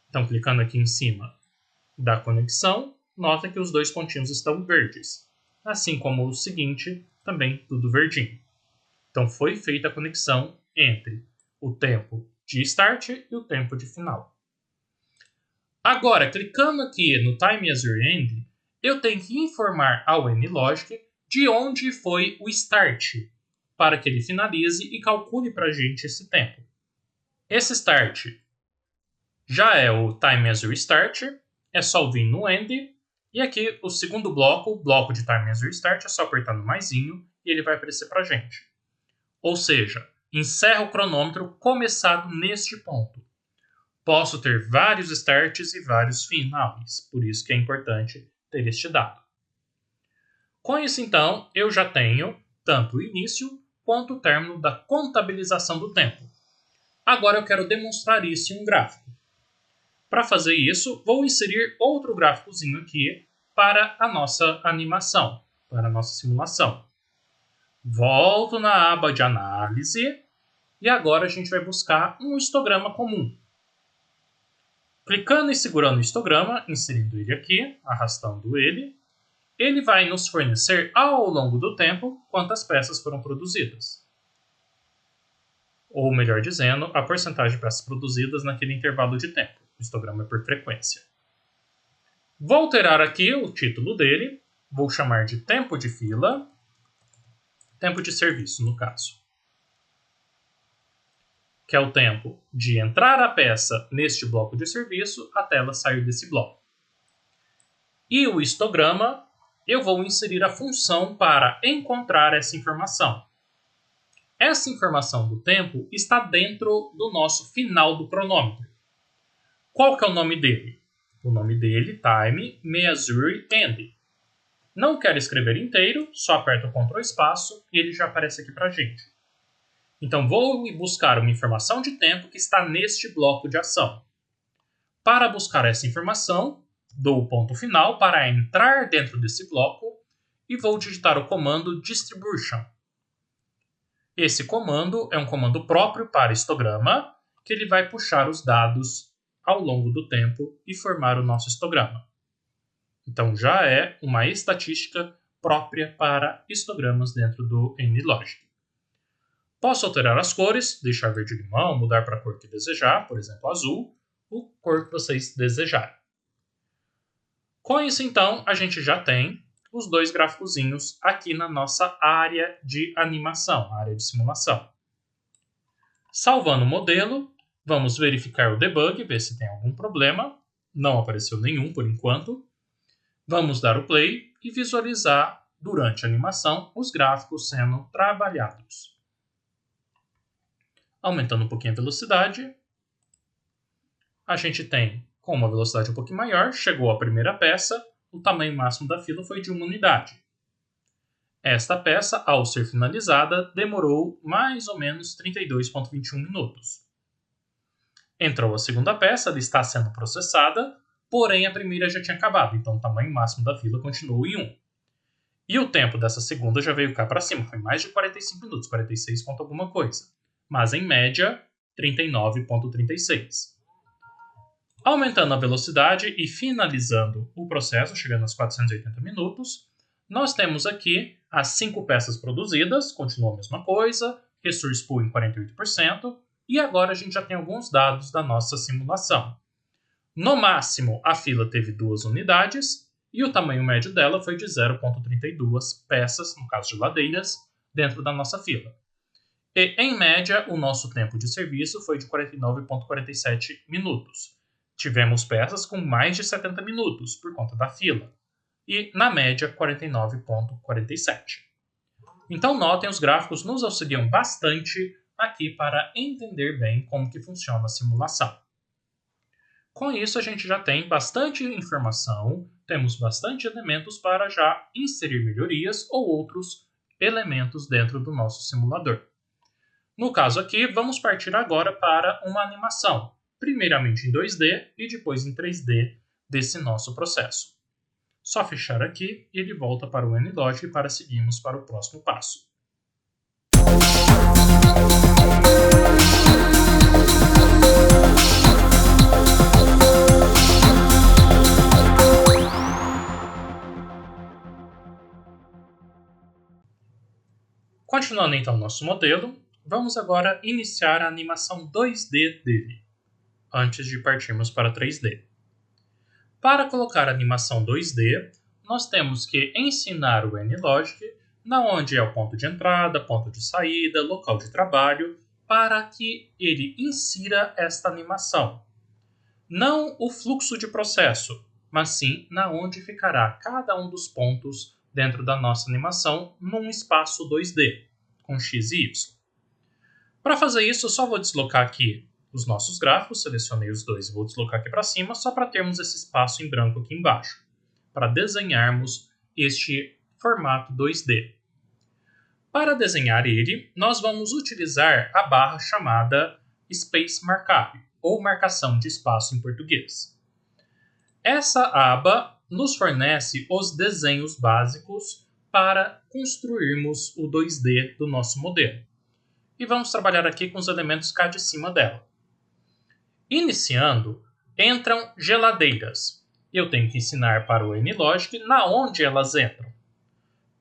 Então, clicando aqui em cima da conexão, nota que os dois pontinhos estão verdes. Assim como o seguinte, também tudo verdinho. Então, foi feita a conexão entre o tempo de start e o tempo de final. Agora, clicando aqui no Time Measure End, eu tenho que informar ao NLogic de onde foi o start, para que ele finalize e calcule para a gente esse tempo. Esse start já é o Time Measure Start, é só vir no End, e aqui o segundo bloco, o bloco de Time Measure Start, é só apertar no maisinho e ele vai aparecer para a gente. Ou seja, encerra o cronômetro começado neste ponto. Posso ter vários starts e vários finais, por isso que é importante ter este dado. Com isso, então, eu já tenho tanto o início quanto o término da contabilização do tempo. Agora eu quero demonstrar isso em um gráfico. Para fazer isso, vou inserir outro gráficozinho aqui para a nossa animação, para a nossa simulação. Volto na aba de análise e agora a gente vai buscar um histograma comum. Clicando e segurando o histograma, inserindo ele aqui, arrastando ele, ele vai nos fornecer ao longo do tempo quantas peças foram produzidas. Ou melhor dizendo, a porcentagem de peças produzidas naquele intervalo de tempo. O histograma é por frequência. Vou alterar aqui o título dele, vou chamar de tempo de fila, tempo de serviço no caso, que é o tempo de entrar a peça neste bloco de serviço até ela sair desse bloco. E o histograma, eu vou inserir a função para encontrar essa informação. Essa informação do tempo está dentro do nosso final do cronômetro. Qual que é o nome dele? O nome dele, Time Measure End. Não quero escrever inteiro, só aperto o Ctrl espaço e ele já aparece aqui para a gente. Então vou buscar uma informação de tempo que está neste bloco de ação. Para buscar essa informação, dou o ponto final para entrar dentro desse bloco e vou digitar o comando Distribution. Esse comando é um comando próprio para histograma, que ele vai puxar os dados ao longo do tempo e formar o nosso histograma. Então já é uma estatística própria para histogramas dentro do NLogic. Posso alterar as cores, deixar verde-limão, mudar para a cor que desejar, por exemplo azul, a cor que vocês desejarem. Com isso então, a gente já tem os dois gráficozinhos aqui na nossa área de animação, área de simulação. Salvando o modelo, vamos verificar o debug, ver se tem algum problema. Não apareceu nenhum por enquanto. Vamos dar o play e visualizar durante a animação os gráficos sendo trabalhados. Aumentando um pouquinho a velocidade, a gente tem, com uma velocidade um pouquinho maior, chegou a primeira peça, o tamanho máximo da fila foi de 1 unidade. Esta peça, ao ser finalizada, demorou mais ou menos 32,21 minutos. Entrou a segunda peça, ela está sendo processada, porém a primeira já tinha acabado, então o tamanho máximo da fila continuou em 1. E o tempo dessa segunda já veio cá para cima, foi mais de 45 minutos, 46 ponto alguma coisa. Mas em média, 39,36. Aumentando a velocidade e finalizando o processo, chegando aos 480 minutos, nós temos aqui as 5 peças produzidas, continua a mesma coisa, resource pool em 48%, e agora a gente já tem alguns dados da nossa simulação. No máximo, a fila teve 2 unidades, e o tamanho médio dela foi de 0,32 peças, no caso geladeiras, dentro da nossa fila. E, em média, o nosso tempo de serviço foi de 49,47 minutos. Tivemos peças com mais de 70 minutos, por conta da fila. E, na média, 49,47. Então, notem, os gráficos nos auxiliam bastante aqui para entender bem como que funciona a simulação. Com isso, a gente já tem bastante informação, temos bastante elementos para já inserir melhorias ou outros elementos dentro do nosso simulador. No caso aqui, vamos partir agora para uma animação, primeiramente em 2D e depois em 3D desse nosso processo. Só fechar aqui e ele volta para o NLogic para seguirmos para o próximo passo. Continuando então nosso modelo, vamos agora iniciar a animação 2D dele, antes de partirmos para 3D. Para colocar a animação 2D, nós temos que ensinar o NLogic na onde é o ponto de entrada, ponto de saída, local de trabalho, para que ele insira esta animação. Não o fluxo de processo, mas sim na onde ficará cada um dos pontos dentro da nossa animação num espaço 2D, com X e Y. Para fazer isso, eu só vou deslocar aqui os nossos gráficos, selecionei os dois e vou deslocar aqui para cima, só para termos esse espaço em branco aqui embaixo, para desenharmos este formato 2D. Para desenhar ele, nós vamos utilizar a barra chamada Space Markup, ou marcação de espaço em português. Essa aba nos fornece os desenhos básicos para construirmos o 2D do nosso modelo. E vamos trabalhar aqui com os elementos cá de cima dela. Iniciando, entram geladeiras. Eu tenho que ensinar para o NLogic na onde elas entram.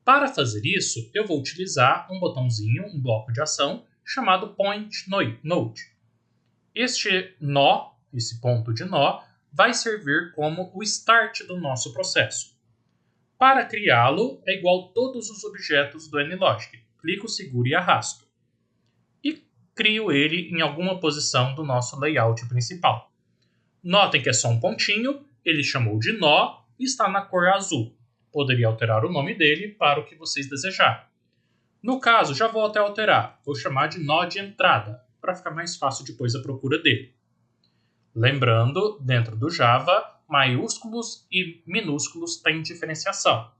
Para fazer isso, eu vou utilizar um botãozinho, um bloco de ação, chamado Point Node. Este nó, esse ponto de nó, vai servir como o start do nosso processo. Para criá-lo, é igual a todos os objetos do NLogic. Clico, seguro e arrasto. E crio ele em alguma posição do nosso layout principal. Notem que é só um pontinho, ele chamou de nó e está na cor azul. Poderia alterar o nome dele para o que vocês desejarem. No caso, já vou até alterar. Vou chamar de nó de entrada, para ficar mais fácil depois a procura dele. Lembrando, dentro do Java, maiúsculos e minúsculos têm diferenciação.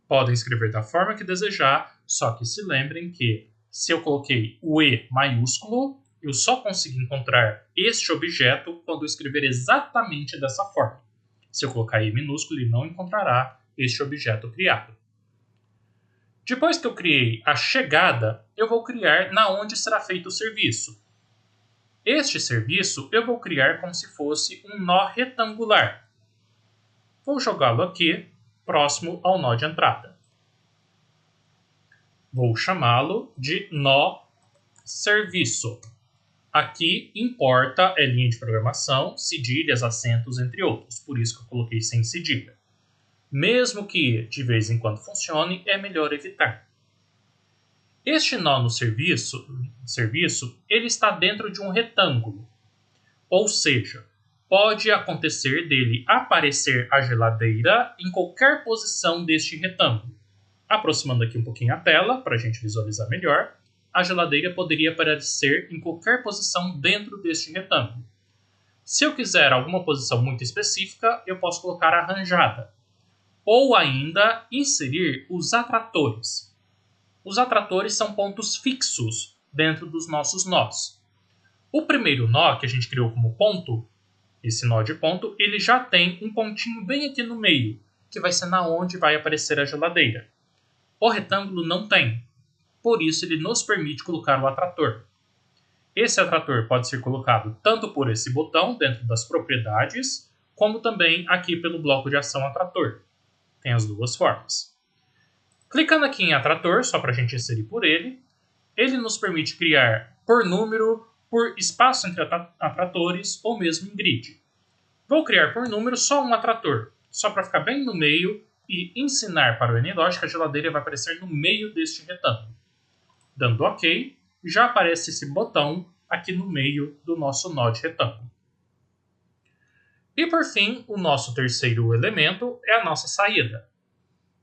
Podem escrever da forma que desejar, só que se lembrem que, se eu coloquei o E maiúsculo, eu só consigo encontrar este objeto quando eu escrever exatamente dessa forma. Se eu colocar E minúsculo, ele não encontrará este objeto criado. Depois que eu criei a chegada, eu vou criar na onde será feito o serviço. Este serviço eu vou criar como se fosse um nó retangular. Vou jogá-lo aqui, próximo ao nó de entrada. Vou chamá-lo de nó serviço. Aqui importa é linha de programação, cedilhas, acentos, entre outros. Por isso que eu coloquei sem cedilha. Mesmo que de vez em quando funcione, é melhor evitar. Este nó no serviço ele está dentro de um retângulo. Ou seja, pode acontecer dele aparecer a geladeira em qualquer posição deste retângulo. Aproximando aqui um pouquinho a tela, para a gente visualizar melhor, a geladeira poderia aparecer em qualquer posição dentro deste retângulo. Se eu quiser alguma posição muito específica, eu posso colocar arranjada. ou ainda inserir os atratores. Os atratores são pontos fixos dentro dos nossos nós. O primeiro nó que a gente criou como ponto, esse nó de ponto, ele já tem um pontinho bem aqui no meio, que vai ser na onde vai aparecer a geladeira. O retângulo não tem, por isso ele nos permite colocar o atrator. Esse atrator pode ser colocado tanto por esse botão dentro das propriedades, como também aqui pelo bloco de ação atrator. Tem as duas formas. Clicando aqui em atrator, só para a gente inserir por ele nos permite criar por número, por espaço entre atratores ou mesmo em grid. Vou criar por número só um atrator, só para ficar bem no meio e ensinar para o NLogic que a geladeira vai aparecer no meio deste retângulo. Dando OK, já aparece esse botão aqui no meio do nosso nó de retângulo. E por fim, o nosso terceiro elemento é a nossa saída.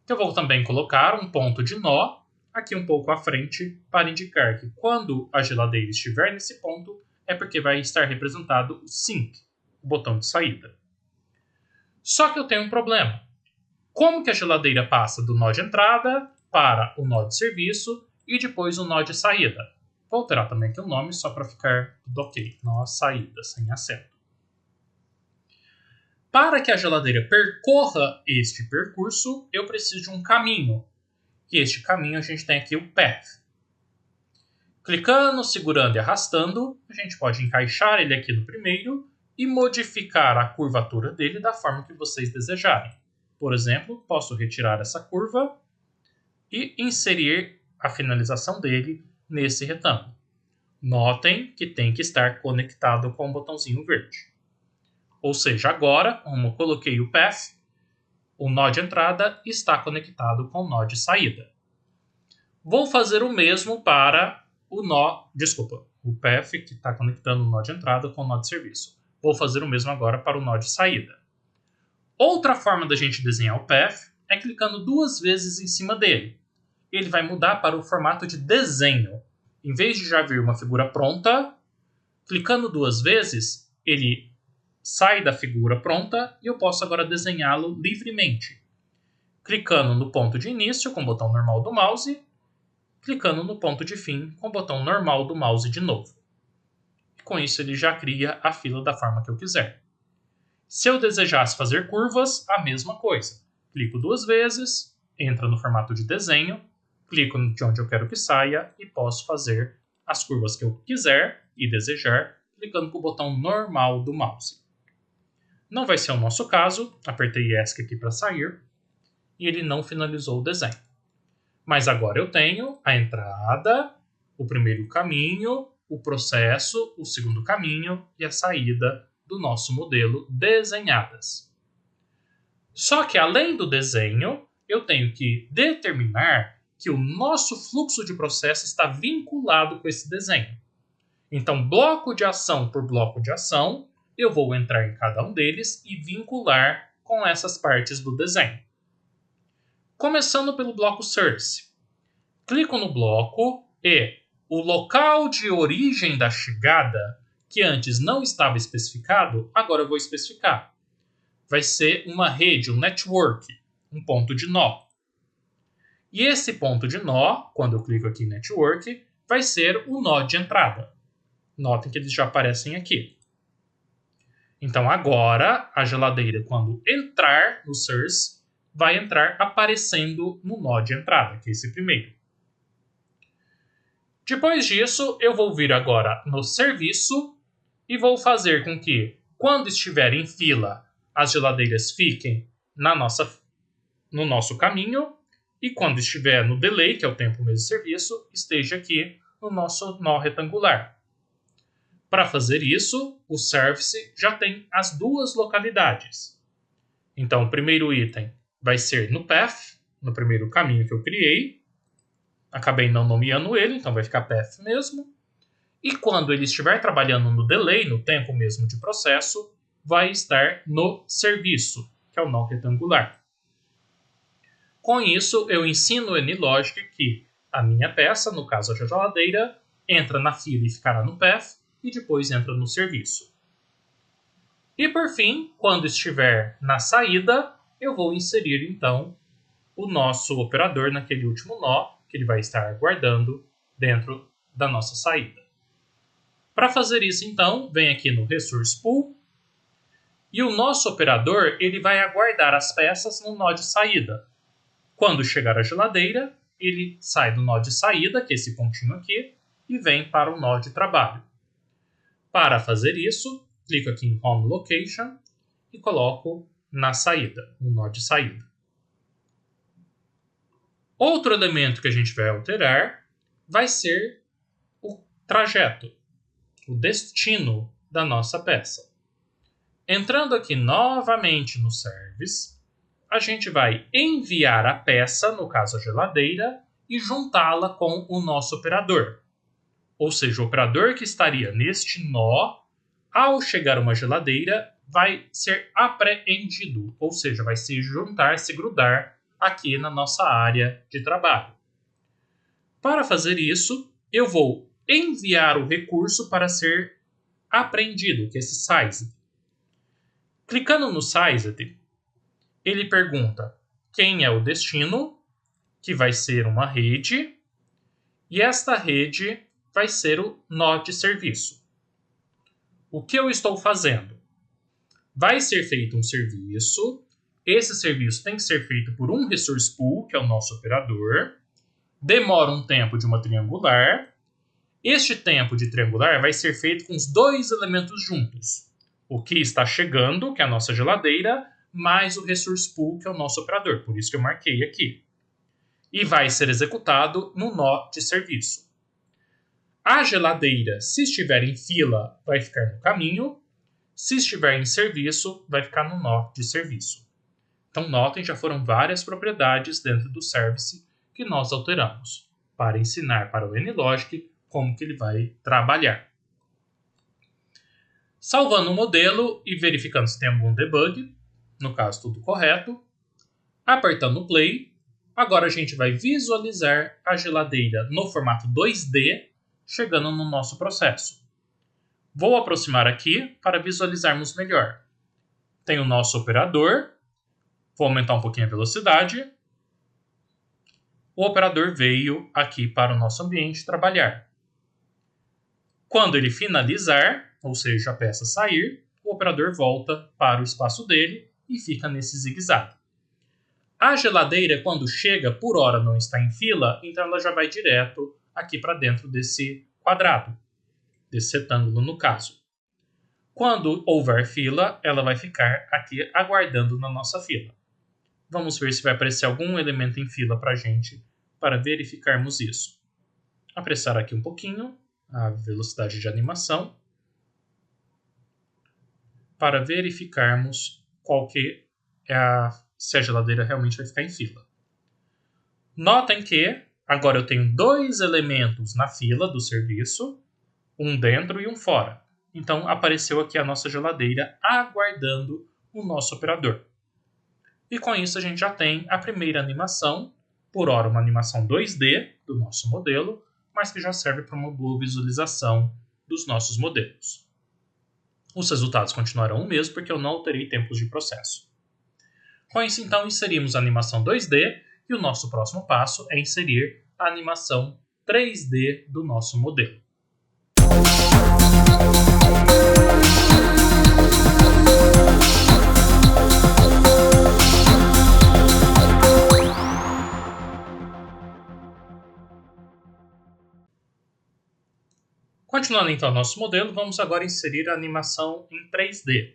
Eu vou também colocar um ponto de nó aqui um pouco à frente para indicar que quando a geladeira estiver nesse ponto é porque vai estar representado o sink, o botão de saída. Só que eu tenho um problema. Como que a geladeira passa do nó de entrada para o nó de serviço e depois o nó de saída? Vou alterar também aqui o nome só para ficar tudo ok. Nó saída, sem acento. Para que a geladeira percorra este percurso, eu preciso de um caminho. E este caminho a gente tem aqui o path. Clicando, segurando e arrastando, a gente pode encaixar ele aqui no primeiro e modificar a curvatura dele da forma que vocês desejarem. Por exemplo, posso retirar essa curva e inserir a finalização dele nesse retângulo. Notem que tem que estar conectado com o botãozinho verde. Ou seja, agora, como eu coloquei o path, o nó de entrada está conectado com o nó de saída. Vou fazer o mesmo para o path que está conectando o nó de entrada com o nó de serviço. Vou fazer o mesmo agora para o nó de saída. Outra forma da gente desenhar o path é clicando duas vezes em cima dele. Ele vai mudar para o formato de desenho. Em vez de já vir uma figura pronta, clicando duas vezes, ele sai da figura pronta e eu posso agora desenhá-lo livremente. Clicando no ponto de início com o botão normal do mouse, clicando no ponto de fim com o botão normal do mouse de novo. Com isso ele já cria a fila da forma que eu quiser. Se eu desejasse fazer curvas, a mesma coisa. Clico duas vezes, entra no formato de desenho, clico de onde eu quero que saia e posso fazer as curvas que eu quiser e desejar, clicando com o botão normal do mouse. Não vai ser o nosso caso, apertei ESC aqui para sair e ele não finalizou o desenho. Mas agora eu tenho a entrada, o primeiro caminho, o processo, o segundo caminho e a saída do nosso modelo desenhadas. Só que além do desenho, eu tenho que determinar que o nosso fluxo de processo está vinculado com esse desenho. Então, bloco de ação por bloco de ação, eu vou entrar em cada um deles e vincular com essas partes do desenho. Começando pelo bloco Source. Clico no bloco e o local de origem da chegada, que antes não estava especificado, agora eu vou especificar. Vai ser uma rede, um network, um ponto de nó. E esse ponto de nó, quando eu clico aqui em network, vai ser o nó de entrada. Notem que eles já aparecem aqui. Então agora a geladeira, quando entrar no source, vai entrar aparecendo no nó de entrada, que é esse primeiro. Depois disso, eu vou vir agora no serviço e vou fazer com que, quando estiver em fila, as geladeiras fiquem no nosso caminho e quando estiver no delay, que é o tempo mesmo de serviço, esteja aqui no nosso nó retangular. Para fazer isso, o service já tem as duas localidades. Então, o primeiro item vai ser no path, no primeiro caminho que eu criei. Acabei não nomeando ele, então vai ficar path mesmo. E quando ele estiver trabalhando no delay, no tempo mesmo de processo, vai estar no serviço, que é o nó retangular. Com isso, eu ensino o NLogic que a minha peça, no caso a geladeira, entra na fila e ficará no path, e depois entra no serviço. E por fim, quando estiver na saída, eu vou inserir então o nosso operador naquele último nó que ele vai estar guardando dentro da nossa saída. Para fazer isso então, vem aqui no Resource Pool e o nosso operador ele vai aguardar as peças no nó de saída. Quando chegar a geladeira, ele sai do nó de saída, que é esse pontinho aqui, e vem para o nó de trabalho. Para fazer isso, clico aqui em Home Location e coloco na saída, no nó de saída. Outro elemento que a gente vai alterar vai ser o trajeto, o destino da nossa peça. Entrando aqui novamente no Service, a gente vai enviar a peça, no caso a geladeira, e juntá-la com o nosso operador. Ou seja, o operador que estaria neste nó, ao chegar uma geladeira, vai ser apreendido, ou seja, vai se juntar, se grudar aqui na nossa área de trabalho. Para fazer isso, eu vou enviar o recurso para ser apreendido, que é esse Sized. Clicando no Sized, ele pergunta quem é o destino, que vai ser uma rede, e esta rede vai ser o nó de serviço. O que eu estou fazendo? Vai ser feito um serviço, esse serviço tem que ser feito por um Resource Pool, que é o nosso operador, demora um tempo de uma triangular, este tempo de triangular vai ser feito com os dois elementos juntos, o que está chegando, que é a nossa geladeira, mais o Resource Pool, que é o nosso operador, por isso que eu marquei aqui. E vai ser executado no nó de serviço. A geladeira, se estiver em fila, vai ficar no caminho. Se estiver em serviço, vai ficar no nó de serviço. Então, notem, já foram várias propriedades dentro do Service que nós alteramos para ensinar para o NLogic como que ele vai trabalhar. Salvando o modelo e verificando se tem algum debug, no caso tudo correto, apertando o Play, agora a gente vai visualizar a geladeira no formato 2D, chegando no nosso processo. Vou aproximar aqui para visualizarmos melhor. Tem o nosso operador, vou aumentar um pouquinho a velocidade. O operador veio aqui para o nosso ambiente trabalhar. Quando ele finalizar, ou seja, a peça sair, o operador volta para o espaço dele e fica nesse zigue-zague. A geladeira, quando chega, por hora não está em fila, então ela já vai direto aqui para dentro desse quadrado, desse retângulo no caso. Quando houver fila, ela vai ficar aqui aguardando na nossa fila. Vamos ver se vai aparecer algum elemento em fila para a gente, para verificarmos isso. Apressar aqui um pouquinho a velocidade de animação, para verificarmos qual que é se a geladeira realmente vai ficar em fila. Notem que agora eu tenho dois elementos na fila do serviço, um dentro e um fora. Então apareceu aqui a nossa geladeira aguardando o nosso operador. E com isso a gente já tem a primeira animação, por hora uma animação 2D do nosso modelo, mas que já serve para uma boa visualização dos nossos modelos. Os resultados continuarão o mesmo porque eu não alterei tempos de processo. Com isso, então, inserimos a animação 2D e o nosso próximo passo é inserir a animação 3D do nosso modelo. Continuando então nosso modelo, vamos agora inserir a animação em 3D.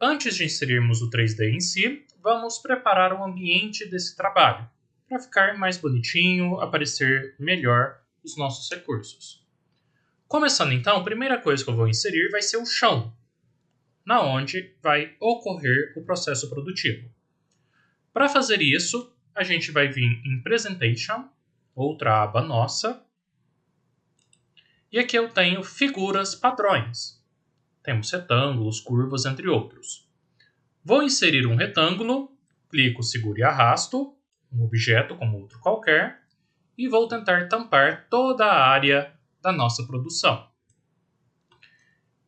Antes de inserirmos o 3D em si, vamos preparar o ambiente desse trabalho, para ficar mais bonitinho, aparecer melhor os nossos recursos. Começando então, a primeira coisa que eu vou inserir vai ser o chão, na onde vai ocorrer o processo produtivo. Para fazer isso, a gente vai vir em Presentation, outra aba nossa, e aqui eu tenho figuras padrões. Temos retângulos, curvas, entre outros. Vou inserir um retângulo, clico, seguro e arrasto, um objeto como outro qualquer, e vou tentar tampar toda a área da nossa produção.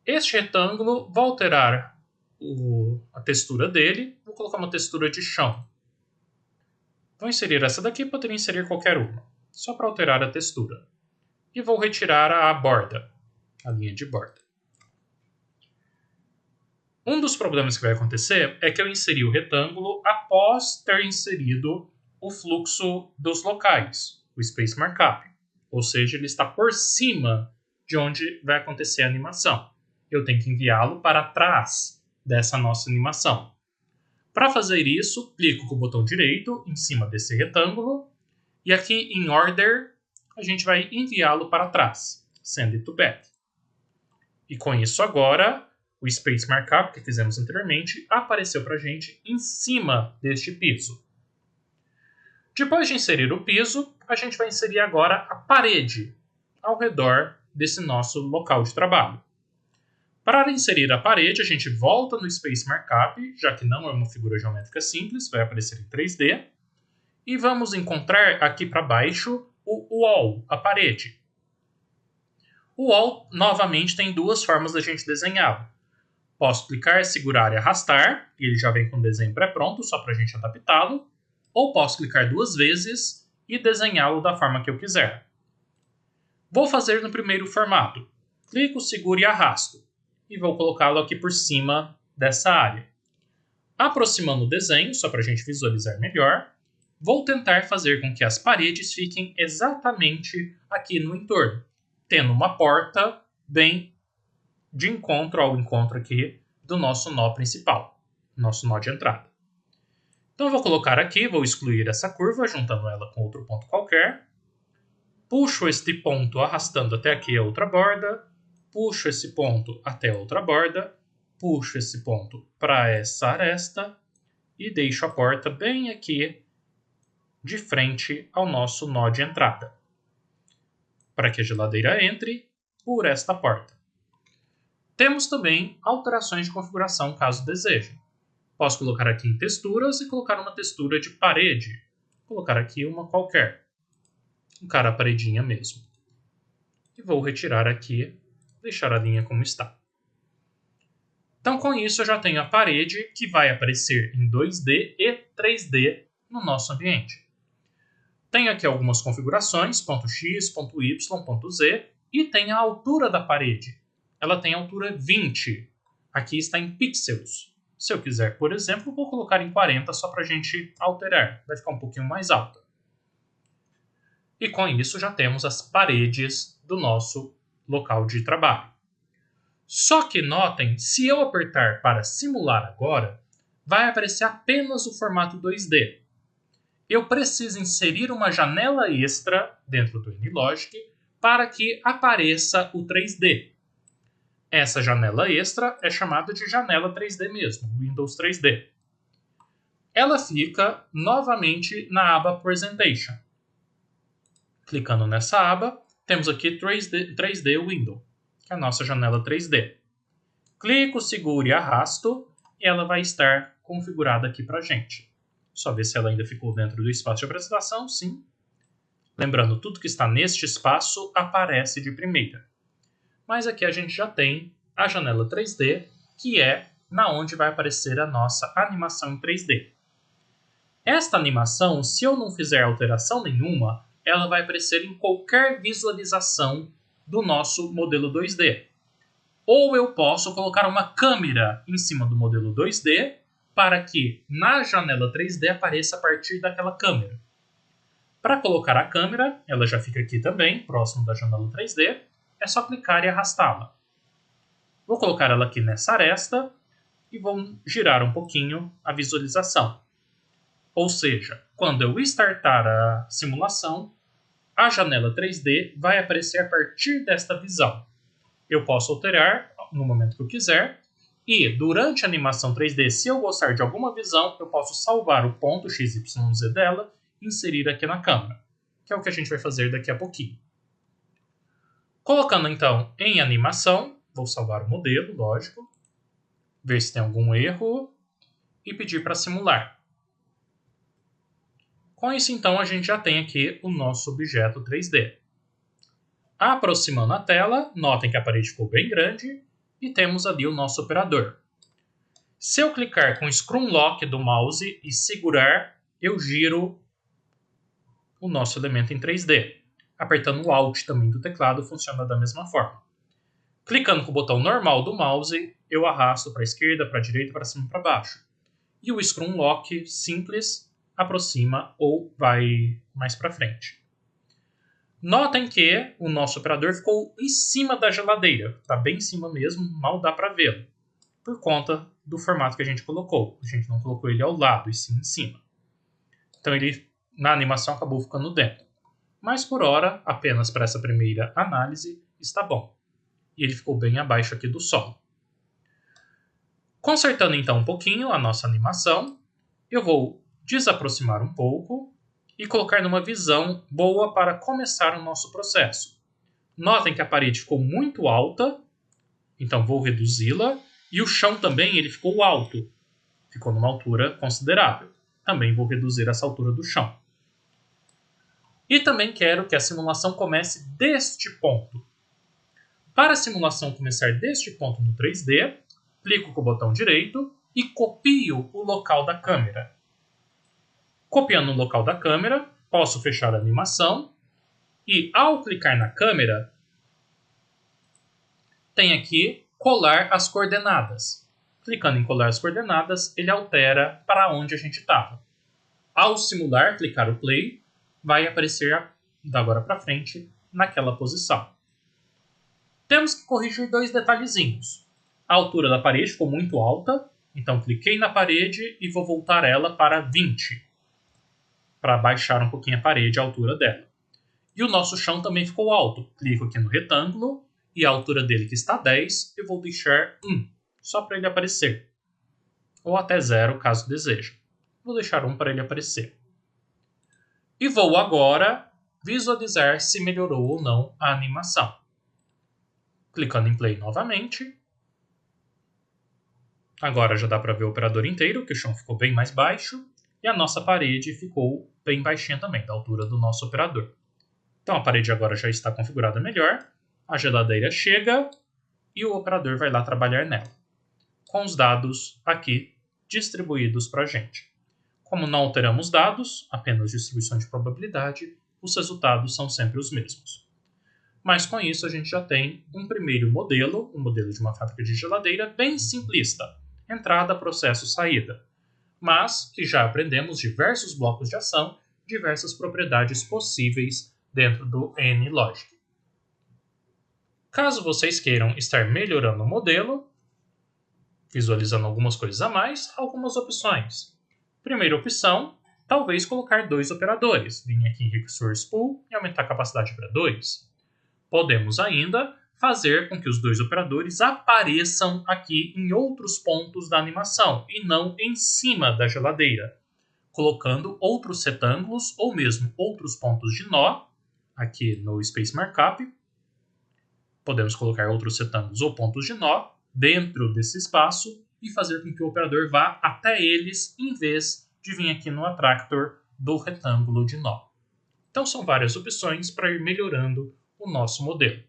Este retângulo vou alterar a textura dele. Vou colocar uma textura de chão. Vou inserir essa daqui, poderia inserir qualquer uma, só para alterar a textura. E vou retirar a borda, a linha de borda. Um dos problemas que vai acontecer é que eu inseri o retângulo após ter inserido o fluxo dos locais, o Space Markup. Ou seja, ele está por cima de onde vai acontecer a animação. Eu tenho que enviá-lo para trás dessa nossa animação. Para fazer isso, clico com o botão direito em cima desse retângulo e aqui em Order a gente vai enviá-lo para trás, Send it to back. E com isso agora, o Space Markup que fizemos anteriormente apareceu para a gente em cima deste piso. Depois de inserir o piso, a gente vai inserir agora a parede ao redor desse nosso local de trabalho. Para inserir a parede, a gente volta no Space Markup, já que não é uma figura geométrica simples, vai aparecer em 3D. E vamos encontrar aqui para baixo o wall, a parede. O wall, novamente, tem duas formas da gente desenhá-lo. Posso clicar, segurar e arrastar, e ele já vem com o desenho pré-pronto, só para a gente adaptá-lo. Ou posso clicar duas vezes e desenhá-lo da forma que eu quiser. Vou fazer no primeiro formato. Clico, seguro e arrasto. E vou colocá-lo aqui por cima dessa área. Aproximando o desenho, só para a gente visualizar melhor, vou tentar fazer com que as paredes fiquem exatamente aqui no entorno, tendo uma porta bem de encontro ao encontro aqui do nosso nó principal, nosso nó de entrada. Então eu vou colocar aqui, vou excluir essa curva, juntando ela com outro ponto qualquer, puxo este ponto arrastando até aqui a outra borda, puxo esse ponto até a outra borda, puxo esse ponto para essa aresta e deixo a porta bem aqui de frente ao nosso nó de entrada, para que a geladeira entre por esta porta. Temos também alterações de configuração caso desejem. Posso colocar aqui em texturas e colocar uma textura de parede. Vou colocar aqui uma qualquer, um cara paredinha mesmo. E vou retirar aqui, deixar a linha como está. Então com isso eu já tenho a parede que vai aparecer em 2D e 3D no nosso ambiente. Tenho aqui algumas configurações, .x, .y, .z, e tem a altura da parede. Ela tem altura 20. Aqui está em pixels. Se eu quiser, por exemplo, vou colocar em 40 só para a gente alterar. Vai ficar um pouquinho mais alta. E com isso já temos as paredes do nosso local de trabalho. Só que notem, se eu apertar para simular agora, vai aparecer apenas o formato 2D. Eu preciso inserir uma janela extra dentro do NLogic para que apareça o 3D. Essa janela extra é chamada de janela 3D mesmo, Windows 3D. Ela fica novamente na aba Presentation. Clicando nessa aba, temos aqui 3D Window, que é a nossa janela 3D. Clico, seguro e arrasto e ela vai estar configurada aqui para a gente. Só ver se ela ainda ficou dentro do espaço de apresentação, sim. Lembrando, tudo que está neste espaço aparece de primeira. Mas aqui a gente já tem a janela 3D, que é na onde vai aparecer a nossa animação em 3D. Esta animação, se eu não fizer alteração nenhuma, ela vai aparecer em qualquer visualização do nosso modelo 2D. Ou eu posso colocar uma câmera em cima do modelo 2D para que na janela 3D apareça a partir daquela câmera. Para colocar a câmera, ela já fica aqui também, próximo da janela 3D, é só clicar e arrastá-la. Vou colocar ela aqui nessa aresta e vou girar um pouquinho a visualização. Ou seja, quando eu startar a simulação, a janela 3D vai aparecer a partir desta visão. Eu posso alterar no momento que eu quiser e durante a animação 3D, se eu gostar de alguma visão, eu posso salvar o ponto XYZ dela e inserir aqui na câmera, que é o que a gente vai fazer daqui a pouquinho. Colocando então em animação, vou salvar o modelo, lógico, ver se tem algum erro e pedir para simular. Com isso então a gente já tem aqui o nosso objeto 3D. Aproximando a tela, notem que a parede ficou bem grande e temos ali o nosso operador. Se eu clicar com o Scroll Lock do mouse e segurar, eu giro o nosso elemento em 3D. Apertando o Alt também do teclado funciona da mesma forma. Clicando com o botão normal do mouse, eu arrasto para a esquerda, para a direita, para cima e para baixo. E o Scroll Lock simples aproxima ou vai mais para frente. Notem que o nosso operador ficou em cima da geladeira. Está bem em cima mesmo, mal dá para vê-lo. Por conta do formato que a gente colocou. A gente não colocou ele ao lado, e sim em cima. Então ele, na animação, acabou ficando dentro. Mas por hora, apenas para essa primeira análise, está bom. E ele ficou bem abaixo aqui do solo. Consertando então um pouquinho a nossa animação, eu vou desaproximar um pouco e colocar numa visão boa para começar o nosso processo. Notem que a parede ficou muito alta, então vou reduzi-la. E o chão também ele ficou alto, ficou numa altura considerável. Também vou reduzir essa altura do chão. E também quero que a simulação comece deste ponto. Para a simulação começar deste ponto no 3D, clico com o botão direito e copio o local da câmera. Copiando o local da câmera, posso fechar a animação e ao clicar na câmera, tem aqui colar as coordenadas. Clicando em colar as coordenadas, ele altera para onde a gente estava. Ao simular, clicar o play, vai aparecer da agora para frente naquela posição. Temos que corrigir dois detalhezinhos. A altura da parede ficou muito alta, então cliquei na parede e vou voltar ela para 20, para baixar um pouquinho a parede, a altura dela. E o nosso chão também ficou alto. Clico aqui no retângulo e a altura dele que está 10, eu vou deixar 1, só para ele aparecer. Ou até 0, caso deseje. Vou deixar 1 para ele aparecer. E vou agora visualizar se melhorou ou não a animação. Clicando em play novamente. Agora já dá para ver o operador inteiro, que o chão ficou bem mais baixo. E a nossa parede ficou bem baixinha também, da altura do nosso operador. Então a parede agora já está configurada melhor. A geladeira chega e o operador vai lá trabalhar nela, com os dados aqui distribuídos para a gente. Como não alteramos dados, apenas distribuição de probabilidade, os resultados são sempre os mesmos. Mas com isso a gente já tem um primeiro modelo, um modelo de uma fábrica de geladeira bem simplista, entrada, processo, saída, mas que já aprendemos diversos blocos de ação, diversas propriedades possíveis dentro do NLogic. Caso vocês queiram estar melhorando o modelo, visualizando algumas coisas a mais, algumas opções. Primeira opção, talvez colocar 2 operadores. Vir aqui em Resource Pool e aumentar a capacidade para 2. Podemos ainda fazer com que os 2 operadores apareçam aqui em outros pontos da animação e não em cima da geladeira, colocando outros retângulos ou mesmo outros pontos de nó aqui no Space Markup. Podemos colocar outros retângulos ou pontos de nó dentro desse espaço e fazer com que o operador vá até eles em vez de vir aqui no Attractor do retângulo de nó. Então são várias opções para ir melhorando o nosso modelo.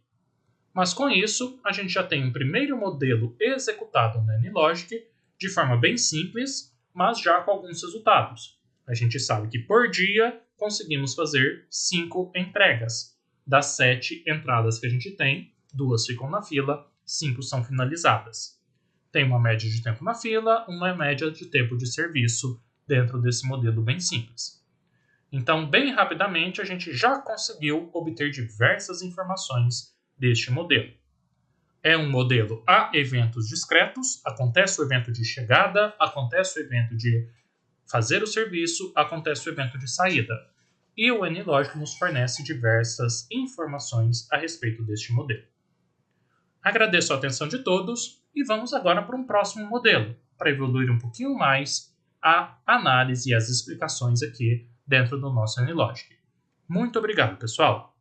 Mas com isso, a gente já tem um primeiro modelo executado no NLogic de forma bem simples, mas já com alguns resultados. A gente sabe que por dia conseguimos fazer 5 entregas. Das 7 entradas que a gente tem, 2 ficam na fila, 5 são finalizadas. Tem uma média de tempo na fila, uma média de tempo de serviço dentro desse modelo bem simples. Então, bem rapidamente, a gente já conseguiu obter diversas informações deste modelo. É um modelo a eventos discretos, acontece o evento de chegada, acontece o evento de fazer o serviço, acontece o evento de saída. E o NLogic nos fornece diversas informações a respeito deste modelo. Agradeço a atenção de todos e vamos agora para um próximo modelo, para evoluir um pouquinho mais a análise e as explicações aqui dentro do nosso NLogic. Muito obrigado, pessoal!